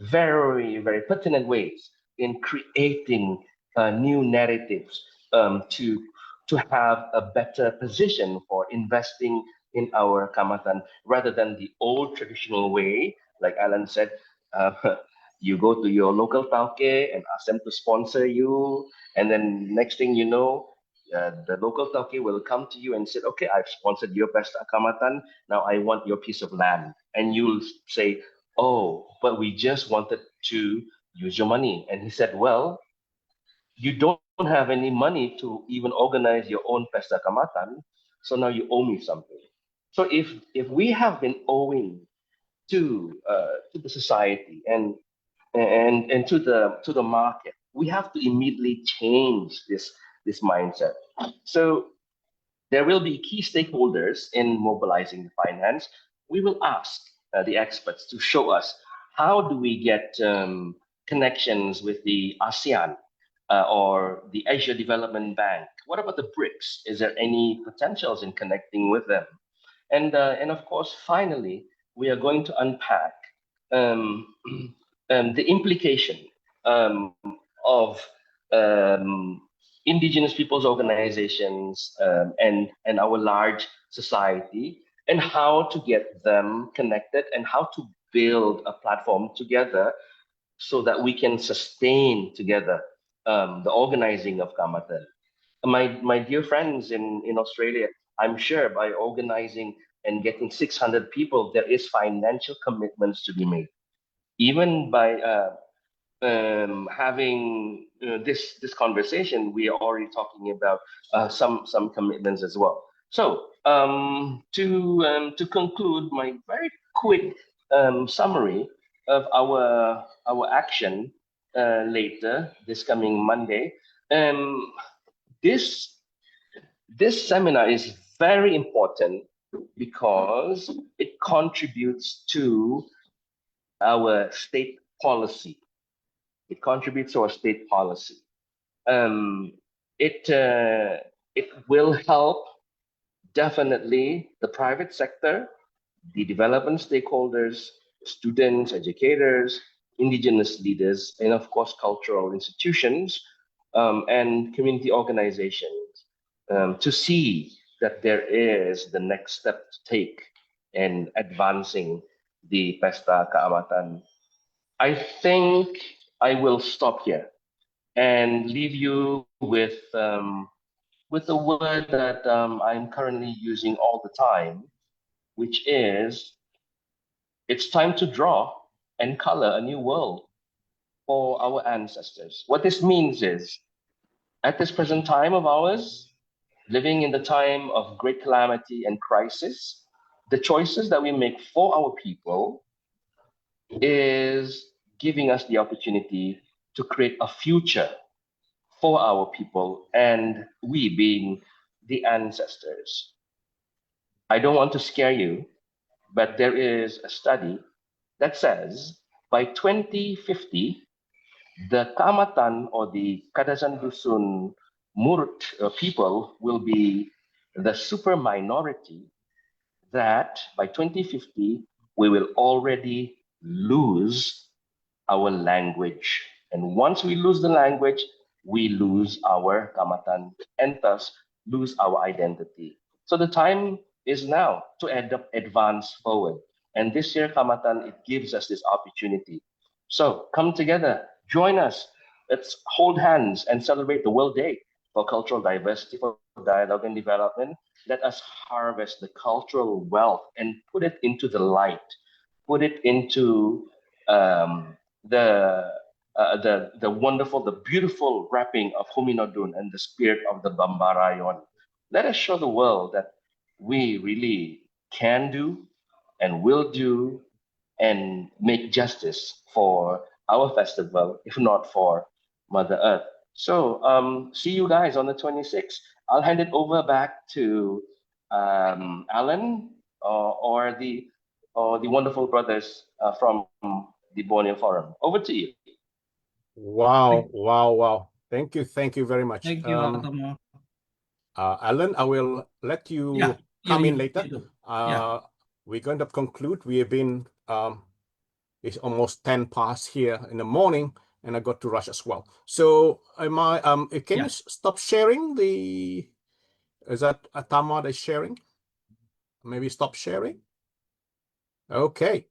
very, very pertinent ways in creating new narratives to have a better position for investing in our Kaamatan rather than the old traditional way, like Alan said. Uh, you go to your local tauke and ask them to sponsor you, and then next thing you know, the local tauke will come to you and say, "Okay, I've sponsored your best Kaamatan. Now I want your piece of land," and you'll say, "Oh, but we just wanted to use your money." And he said, "Well, you don't have any money to even organize your own Pesta Kaamatan, so now you owe me something." So if we have been owing to the society and to the market, we have to immediately change this mindset. So there will be key stakeholders in mobilizing the finance. We will ask the experts to show us how do we get connections with the ASEAN or the Asia Development Bank. What about the BRICS? Is there any potentials in connecting with them? And of course, finally, we are going to unpack um, the implication um, of um, indigenous peoples organizations and our large society, and how to get them connected and how to build a platform together so that we can sustain together the organizing of Kaamatan. My dear friends in Australia, I'm sure by organizing and getting 600 people, there is financial commitments to be made. Even by having this conversation, we are already talking about some commitments as well. So to conclude my very quick summary of our action later this coming Monday, this this seminar is very important because it contributes to our state policy. It contributes to our state policy. Um, it will help definitely the private sector, the development stakeholders, students, educators, indigenous leaders, and of course cultural institutions and community organizations to see that there is the next step to take in advancing the Pesta Kaamatan. I think I will stop here and leave you with a word that I'm currently using all the time, which is it's time to draw and color a new world for our ancestors. What this means is, at this present time of ours, living in the time of great calamity and crisis, the choices that we make for our people is giving us the opportunity to create a future for our people, and we being the ancestors. I don't want to scare you, but there is a study that says by 2050, the Kaamatan or the Kadasan Dusun Murut people will be the super minority that by 2050, we will already lose our language. And once we lose the language, we lose our Kaamatan and thus lose our identity. So the time is now to advance forward. And this year, Kaamatan, it gives us this opportunity. So come together, join us. Let's hold hands and celebrate the World Day for Cultural Diversity, for Dialogue and Development. Let us harvest the cultural wealth and put it into the light, put it into um, the wonderful, the beautiful wrapping of Huminodun and the spirit of the Bambarayon. Let us show the world that we really can do and will do and make justice for our festival, if not for Mother Earth. So see you guys on the 26th. I'll hand it over back to Alan or the wonderful brothers from the Borneo Forum. Over to you. Wow, wow, wow. Thank you very much. Thank you, Atamo. Alan, I will let you Yeah, come in you later. do. Yeah. We're going to conclude. We have been, it's almost 10 past here in the morning, and I got to rush as well. So can Yeah. you stop sharing the, is that Atama that's sharing? Maybe stop sharing? Okay,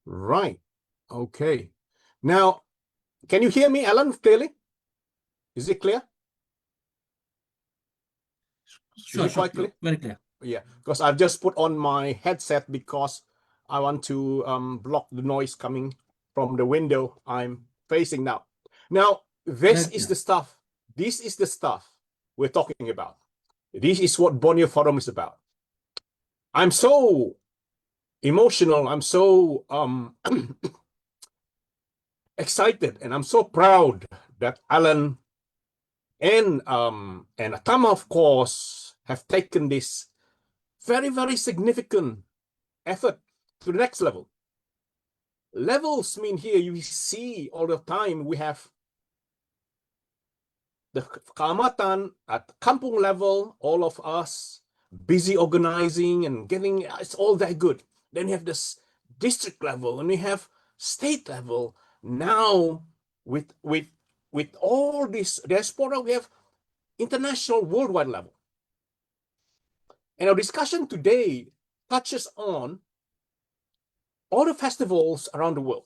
right, okay. Now, can you hear me, Alan, clearly? Is it clear? Sure, quite clear? very clear. Yeah, because I've just put on my headset because I want to block the noise coming from the window I'm facing now. Now, this is the stuff. This is the stuff we're talking about. This is what Borneo Forum is about. I'm so emotional. I'm so excited, and I'm so proud that Alan and Atama, of course, have taken this very, very significant effort to the next level. Levels mean here you see all the time we have the Kaamatan at kampung level, all of us busy organizing and getting, it's all that good. Then you have this district level and we have state level. Now with all this diaspora, we have international worldwide level. And our discussion today touches on all the festivals around the world,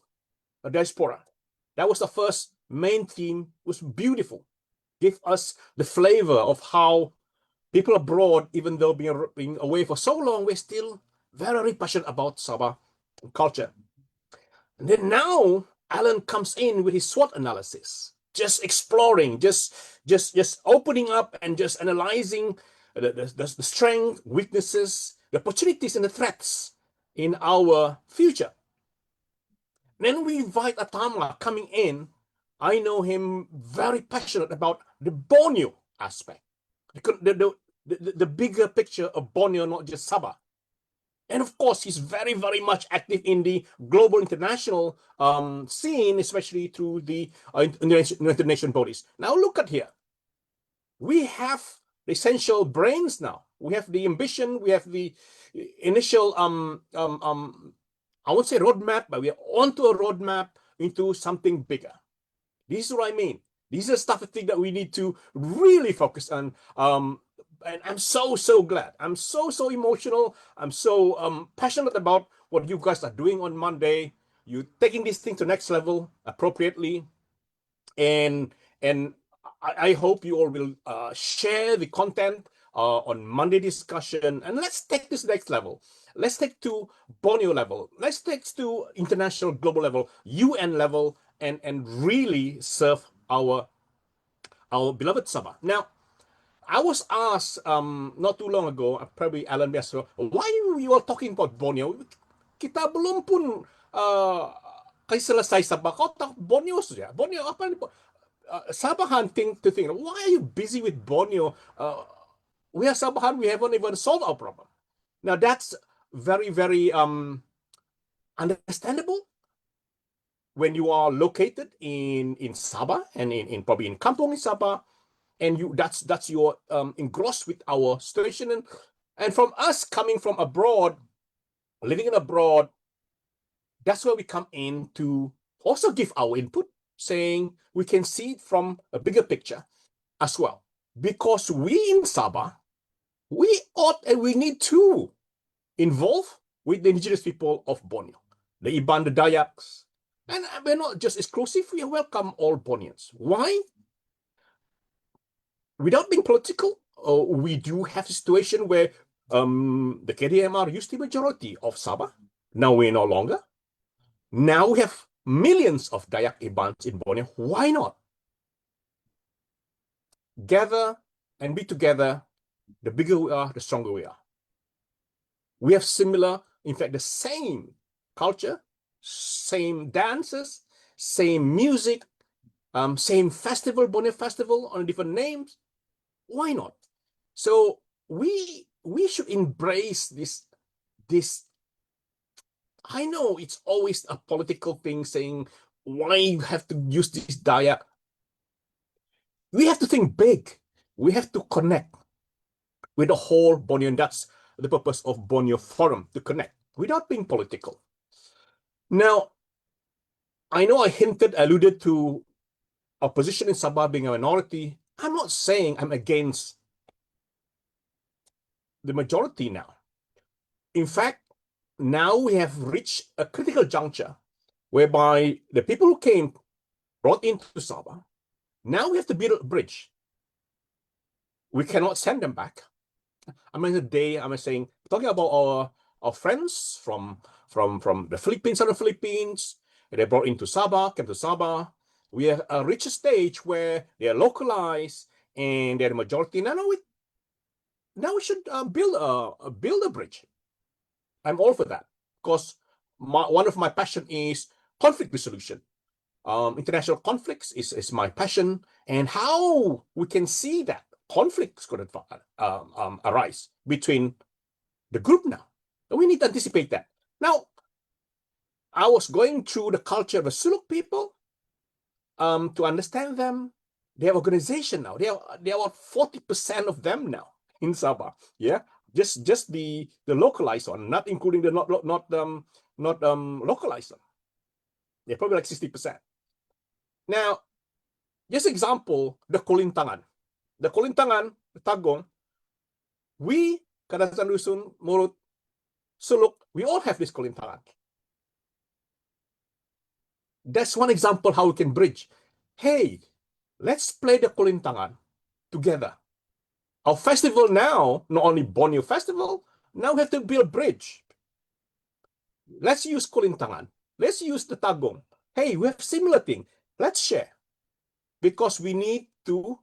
the diaspora. That was the first main theme. It was beautiful. Give us the flavor of how people abroad, even though being away for so long, we're still very passionate about Sabah culture. And then now Alan comes in with his SWOT analysis, just exploring, just opening up and just analyzing the strength, weaknesses, the opportunities and the threats in our future. Then we invite Atama coming in. I know him very passionate about the Borneo aspect, the bigger picture of Borneo, not just Sabah. And of course, he's very, very much active in the global international scene, especially through the United Nations bodies. Now look at here. We have the essential brains now. We have the ambition. We have the initial, I won't say roadmap, but we are onto a roadmap into something bigger. This is what I mean. These are stuff I think that we need to really focus on. And I'm so glad. I'm so emotional. I'm so passionate about what you guys are doing on Monday. You're taking this thing to next level appropriately, and I hope you all will share the content on Monday discussion, and let's take this next level. Let's take to Borneo level. Let's take to international global level, UN level, and really serve our beloved Sabah. Now, I was asked not too long ago, probably Alan Biasro, why you are talking about Borneo? Kita belum pun kayo selesai Sabah. Kau tak Borneo saja. Borneo apa? Sabahan think, why are you busy with Borneo? We are Sabahan, we haven't even solved our problem. Now that's very, very understandable when you are located in Sabah and in probably in Kampung in Sabah. And that's your engrossed with our situation, and from us coming from abroad, living in abroad, that's where we come in to also give our input, saying we can see it from a bigger picture as well. Because we in Sabah, we ought and we need to involve with the indigenous people of Borneo, the Iban, the Dayaks, and we're not just exclusive. We welcome all Borneans. Why? Without being political, we do have a situation where the KDMR used to be majority of Sabah. Now we're no longer. Now we have millions of Dayak Ibans in Borneo. Why not gather and be together? The bigger we are, the stronger we are. We have similar, in fact, the same culture, same dances, same music, same festival, Borneo Festival on different names. Why not? So we should embrace this. I know it's always a political thing saying why you have to use this Dayak. We have to think big. We have to connect with the whole Borneo, and that's the purpose of Borneo Forum, to connect without being political. Now, I know I alluded to opposition in Sabah being a minority. I'm not saying I'm against the majority now. In fact, now we have reached a critical juncture whereby the people who came, brought into Sabah, now we have to build a bridge. We cannot send them back. I'm saying, talking about our friends from the Philippines, southern Philippines, they brought into Sabah, came to Sabah. We have reached a stage where they are localized and they're the majority. Now we should build a bridge. I'm all for that, because one of my passion is conflict resolution. International conflicts is my passion, and how we can see that conflicts could arise between the group now. And we need to anticipate that. Now, I was going through the culture of the Suluk people to understand them. They have organization now. They are about 40% of them now in Sabah. Yeah, just the localized one, not including the not localized one. They're probably like 60%. Now, just example, the Kulintangan. The Kulintangan, the Tagong, we, Kadazan Dusun, Murut, Suluk, we all have this Kulintangan. That's one example how we can bridge. Hey, let's play the Kulintangan together. Our festival now, not only Borneo Festival, now we have to build a bridge. Let's use Kulintangan. Let's use the Tagong. hey, we have similar thing. Let's share. Because we need to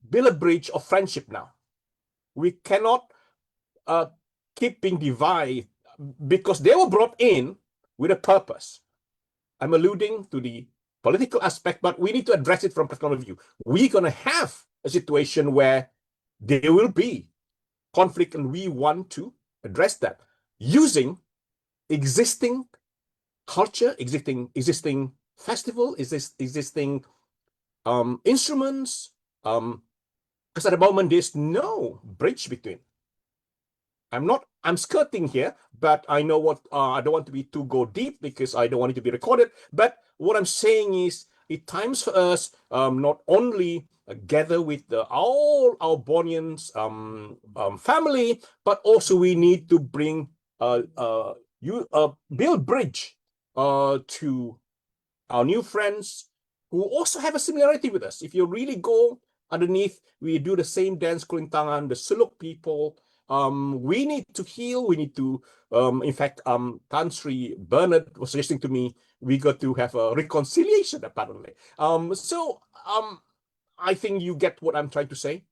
build a bridge of friendship now. We cannot keep being divided because they were brought in with a purpose. I'm alluding to the political aspect, but we need to address it from practical view. We're going to have a situation where there will be conflict, and we want to address that using existing culture, existing festival, existing instruments, because at the moment there's no bridge between. I'm skirting here, but I know what I don't want to be too go deep because I don't want it to be recorded. But what I'm saying is, it's times for us not only gather with all our Borneans family, but also we need to bring build bridge to our new friends who also have a similarity with us. If you really go underneath, we do the same dance, Kulintangan, the Suluk people. We need to heal. We need to, in fact, Tan Sri Bernard was suggesting to me, we got to have a reconciliation, apparently. I think you get what I'm trying to say.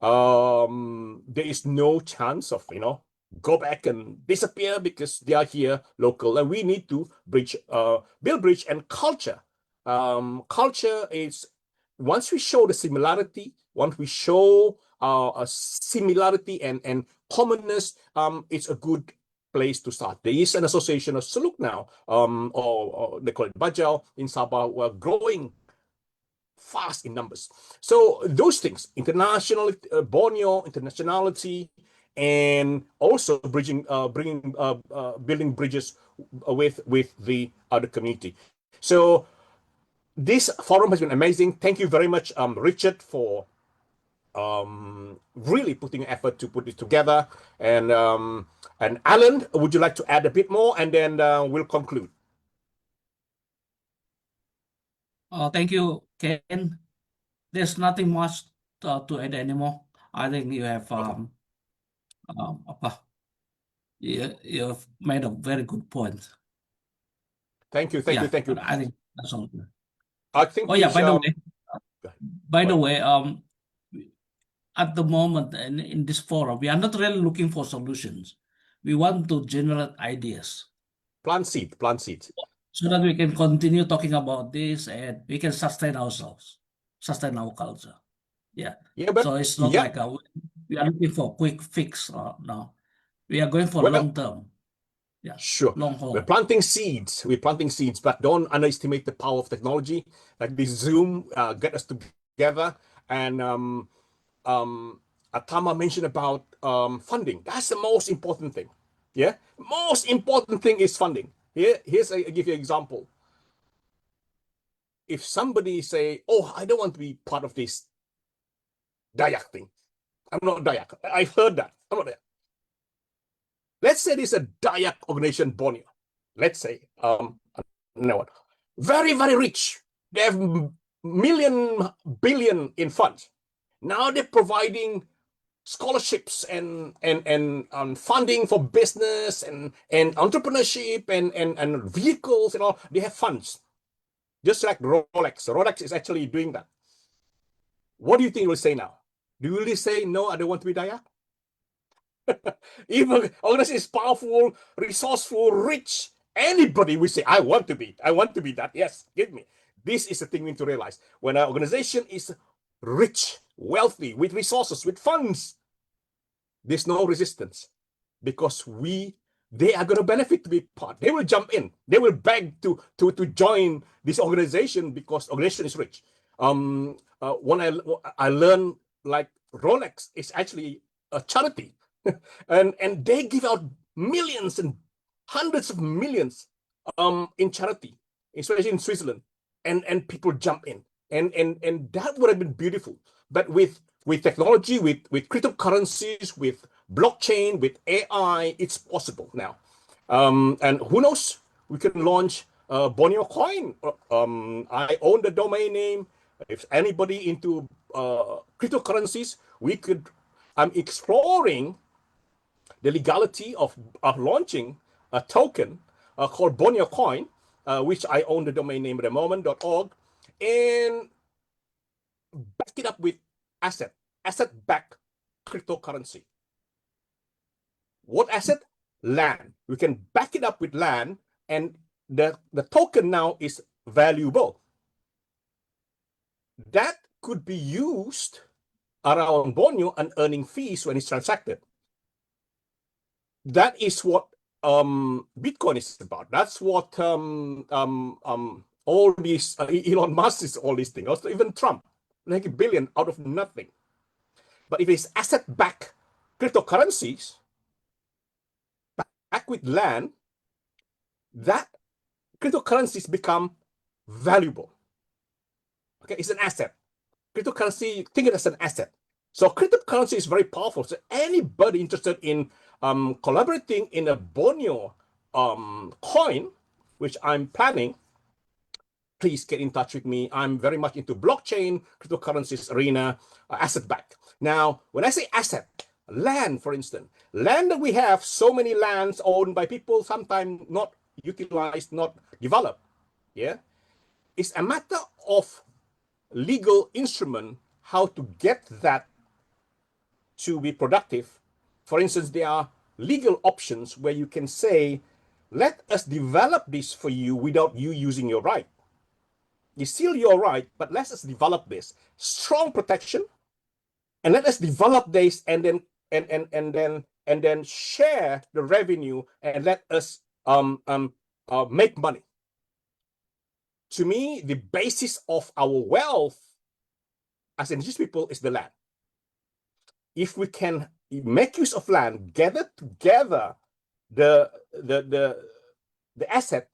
There is no chance of, go back and disappear because they are here local, and we need to build bridge and culture. Culture is, once we show the similarity, once we show a similarity and commonness, it's a good place to start. There is an association of Suluk now, or they call it Bajau in Sabah, who are growing fast in numbers. So those things, international, Borneo, internationality, and also building bridges with the other community. So this forum has been amazing. Thank you very much, Richard, for really putting effort to put this together. And Alan, would you like to add a bit more, and then we'll conclude? Thank you, Ken. There's nothing much to add anymore. I think you have you've made a very good point. Thank you. Yeah, Thank you. I think that's all. I think Oh yeah, by the way, Right. at the moment in this forum, we are not really looking for solutions. We want to generate ideas Plant seed. so that we can continue talking about this and we can sustain ourselves, sustain our culture. Yeah. Yeah, but So it's not like we are looking for a quick fix now. We are going for well, long term. Yeah. Sure. Long haul. We're planting seeds, but don't underestimate the power of technology. Like this Zoom get us together. And Atama mentioned about funding. That's the most important thing. Yeah. Most important thing is funding. Here's I give you an example. If somebody say, oh, I don't want to be part of this Dayak thing. I'm not Dayak. I've heard that. I'm not Dayak. Let's say there's a Dayak organization, Borneo. Let's say, no one. Very, very rich. They have billion in funds. Now they're providing scholarships and funding for business and entrepreneurship and vehicles and all. They have funds. Just like Rolex. Rolex is actually doing that. What do you think you will say now? Do you really say, no, I don't want to be Dayak? Even organization is powerful, resourceful, rich. Anybody will say, I want to be that. Yes, give me. This is the thing we need to realize. When an organization is rich, wealthy, with resources, with funds, there's no resistance because they are going to benefit to be part. They will jump in. They will beg to join this organization because organization is rich. When I learned, like, Rolex is actually a charity. and they give out millions and hundreds of millions in charity, especially in Switzerland, and people jump in, and that would have been beautiful. But with technology, with cryptocurrencies, with blockchain, with AI, it's possible now. And who knows, we can launch Borneo coin. I own the domain name. If anybody into cryptocurrencies, I'm exploring the legality of launching a token called Borneo coin, which I own the domain name at the moment.org, and back it up with asset-backed cryptocurrency. What asset? Land. We can back it up with land, and the token now is valuable. That could be used around Borneo and earning fees when it's transacted. That is what Bitcoin is about. That's what all these Elon Musk is all these things. Also, even Trump, like $1 billion out of nothing. But if it's asset-backed cryptocurrencies, back with land, that cryptocurrencies become valuable. Okay, it's an asset. Cryptocurrency, think it as an asset. So cryptocurrency is very powerful. So anybody interested in collaborating in a Borneo coin, which I'm planning, please get in touch with me. I'm very much into blockchain, cryptocurrencies arena, asset back. Now, when I say asset, land, for instance, land that we have, so many lands owned by people, sometimes not utilized, not developed. Yeah, it's a matter of legal instrument how to get that to be productive. For instance, there are legal options where you can say, let us develop this for you without you using your right. It's still your right, but let us develop this. Strong protection, and let us develop this and then share the revenue and let us make money. To me, the basis of our wealth as indigenous people is the land. If we can make use of land, gather together the asset,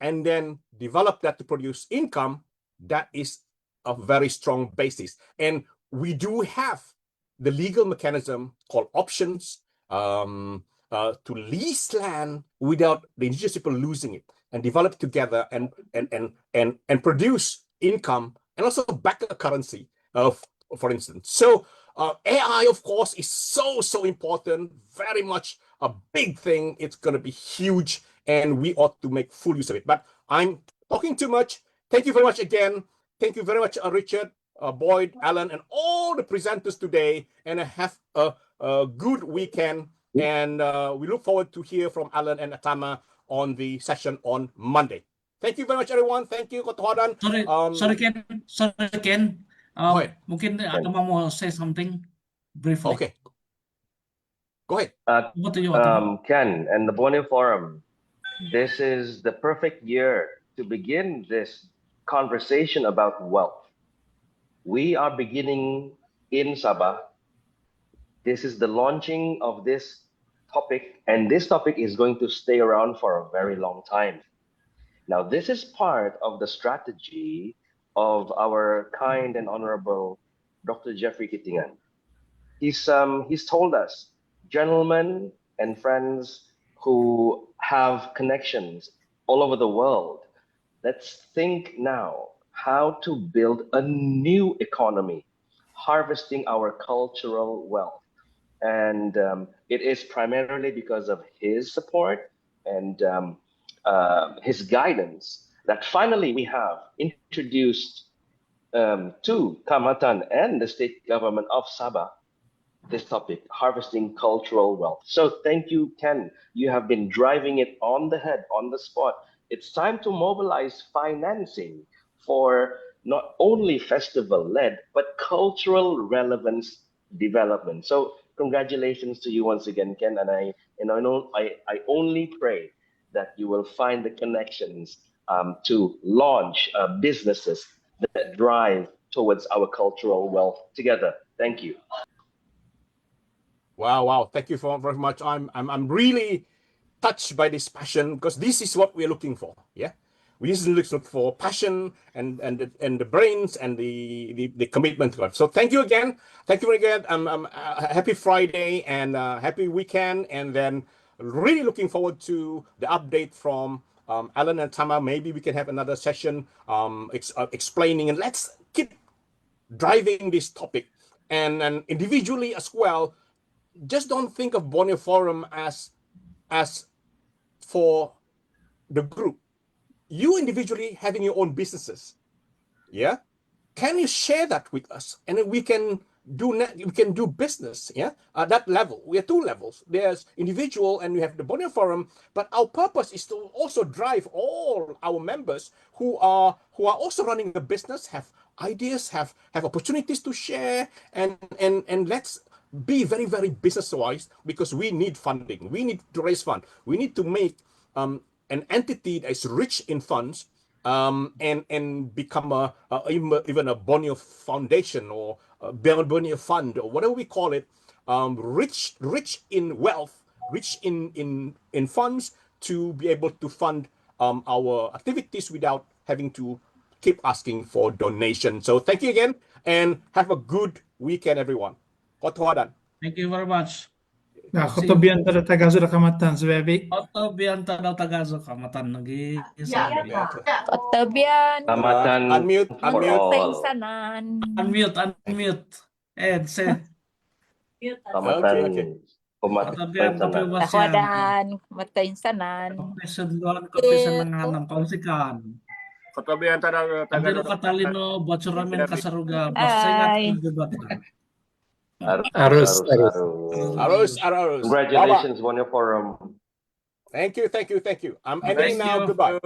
and then develop that to produce income, that is a very strong basis. And we do have the legal mechanism called options to lease land without the indigenous people losing it, and develop together and produce income and also back a currency, for instance. So AI, of course, is so important, very much a big thing. It's going to be huge, and we ought to make full use of it. But I'm talking too much. Thank you very much again. Thank you very much, Richard, Boyd, Alan, and all the presenters today. And have a good weekend. And we look forward to hear from Alan and Atama on the session on Monday. Thank you very much, everyone. Thank you, Kotohadan. Sorry, Ken. Go ahead. Mungkin Atama mau say something briefly. Okay. Go ahead. What do you want? Ken and the Borneo Forum, this is the perfect year to begin this conversation about wealth. We are beginning in Sabah. This is the launching of this topic, and this topic is going to stay around for a very long time. Now, this is part of the strategy of our kind and honorable Dr. Jeffrey Kittingan. He's told us, gentlemen and friends who have connections all over the world, let's think now how to build a new economy, harvesting our cultural wealth. And it is primarily because of his support and his guidance that finally we have introduced to Kaamatan and the state government of Sabah this topic, harvesting cultural wealth. So thank you, Ken. You have been driving it on the head, on the spot. It's time to mobilize financing for not only festival-led, but cultural relevance development. So congratulations to you once again, Ken. And I only pray that you will find the connections to launch businesses that drive towards our cultural wealth together. Thank you. Wow. Thank you very much. I'm really touched by this passion, because this is what we're looking for. Yeah. We usually look for passion and the brains and the commitment to it. So thank you again. Thank you again. Happy Friday and happy weekend. And then really looking forward to the update from Alan and Tama. Maybe we can have another session explaining, and let's keep driving this topic and individually as well. Just don't think of Borneo Forum as for the group, you individually having your own businesses, yeah, can you share that with us? And then we can do business, yeah, at that level. We have two levels. There's individual and we have the Borneo Forum, but our purpose is to also drive all our members who are also running a business, have ideas, have opportunities to share, and let's be very, very business wise, because we need funding. We need to raise fund. We need to make an entity that is rich in funds, and become even a Borneo Foundation or a Borneo Fund or whatever we call it, rich in wealth, rich in funds, to be able to fund our activities without having to keep asking for donation. So thank you again, and have a good weekend, everyone. Kotohadan. Thank you very much. Nah, See koto you. biyan tada Tagazo da Kaamatan, Svevi. Oto biyanta daw Tagazo Kaamatan lagi sa Kotabian, Kaamatan Unmute, for unmute. all. Sanan. unmute. Ed, say. Kaamatan. Okay. Kotabian kape Kaamatan. ubasyan. Tahuadan, Sanan. Kape sunduan, kape sananganam, kausikan. Kotobian tada Abdul Katalino, Bocuramen Kasaruga, Basengat Ay. Kagubatan. Arus. Arus. Congratulations, Borneo Forum. Thank you. I'm Thank ending now. you. Goodbye.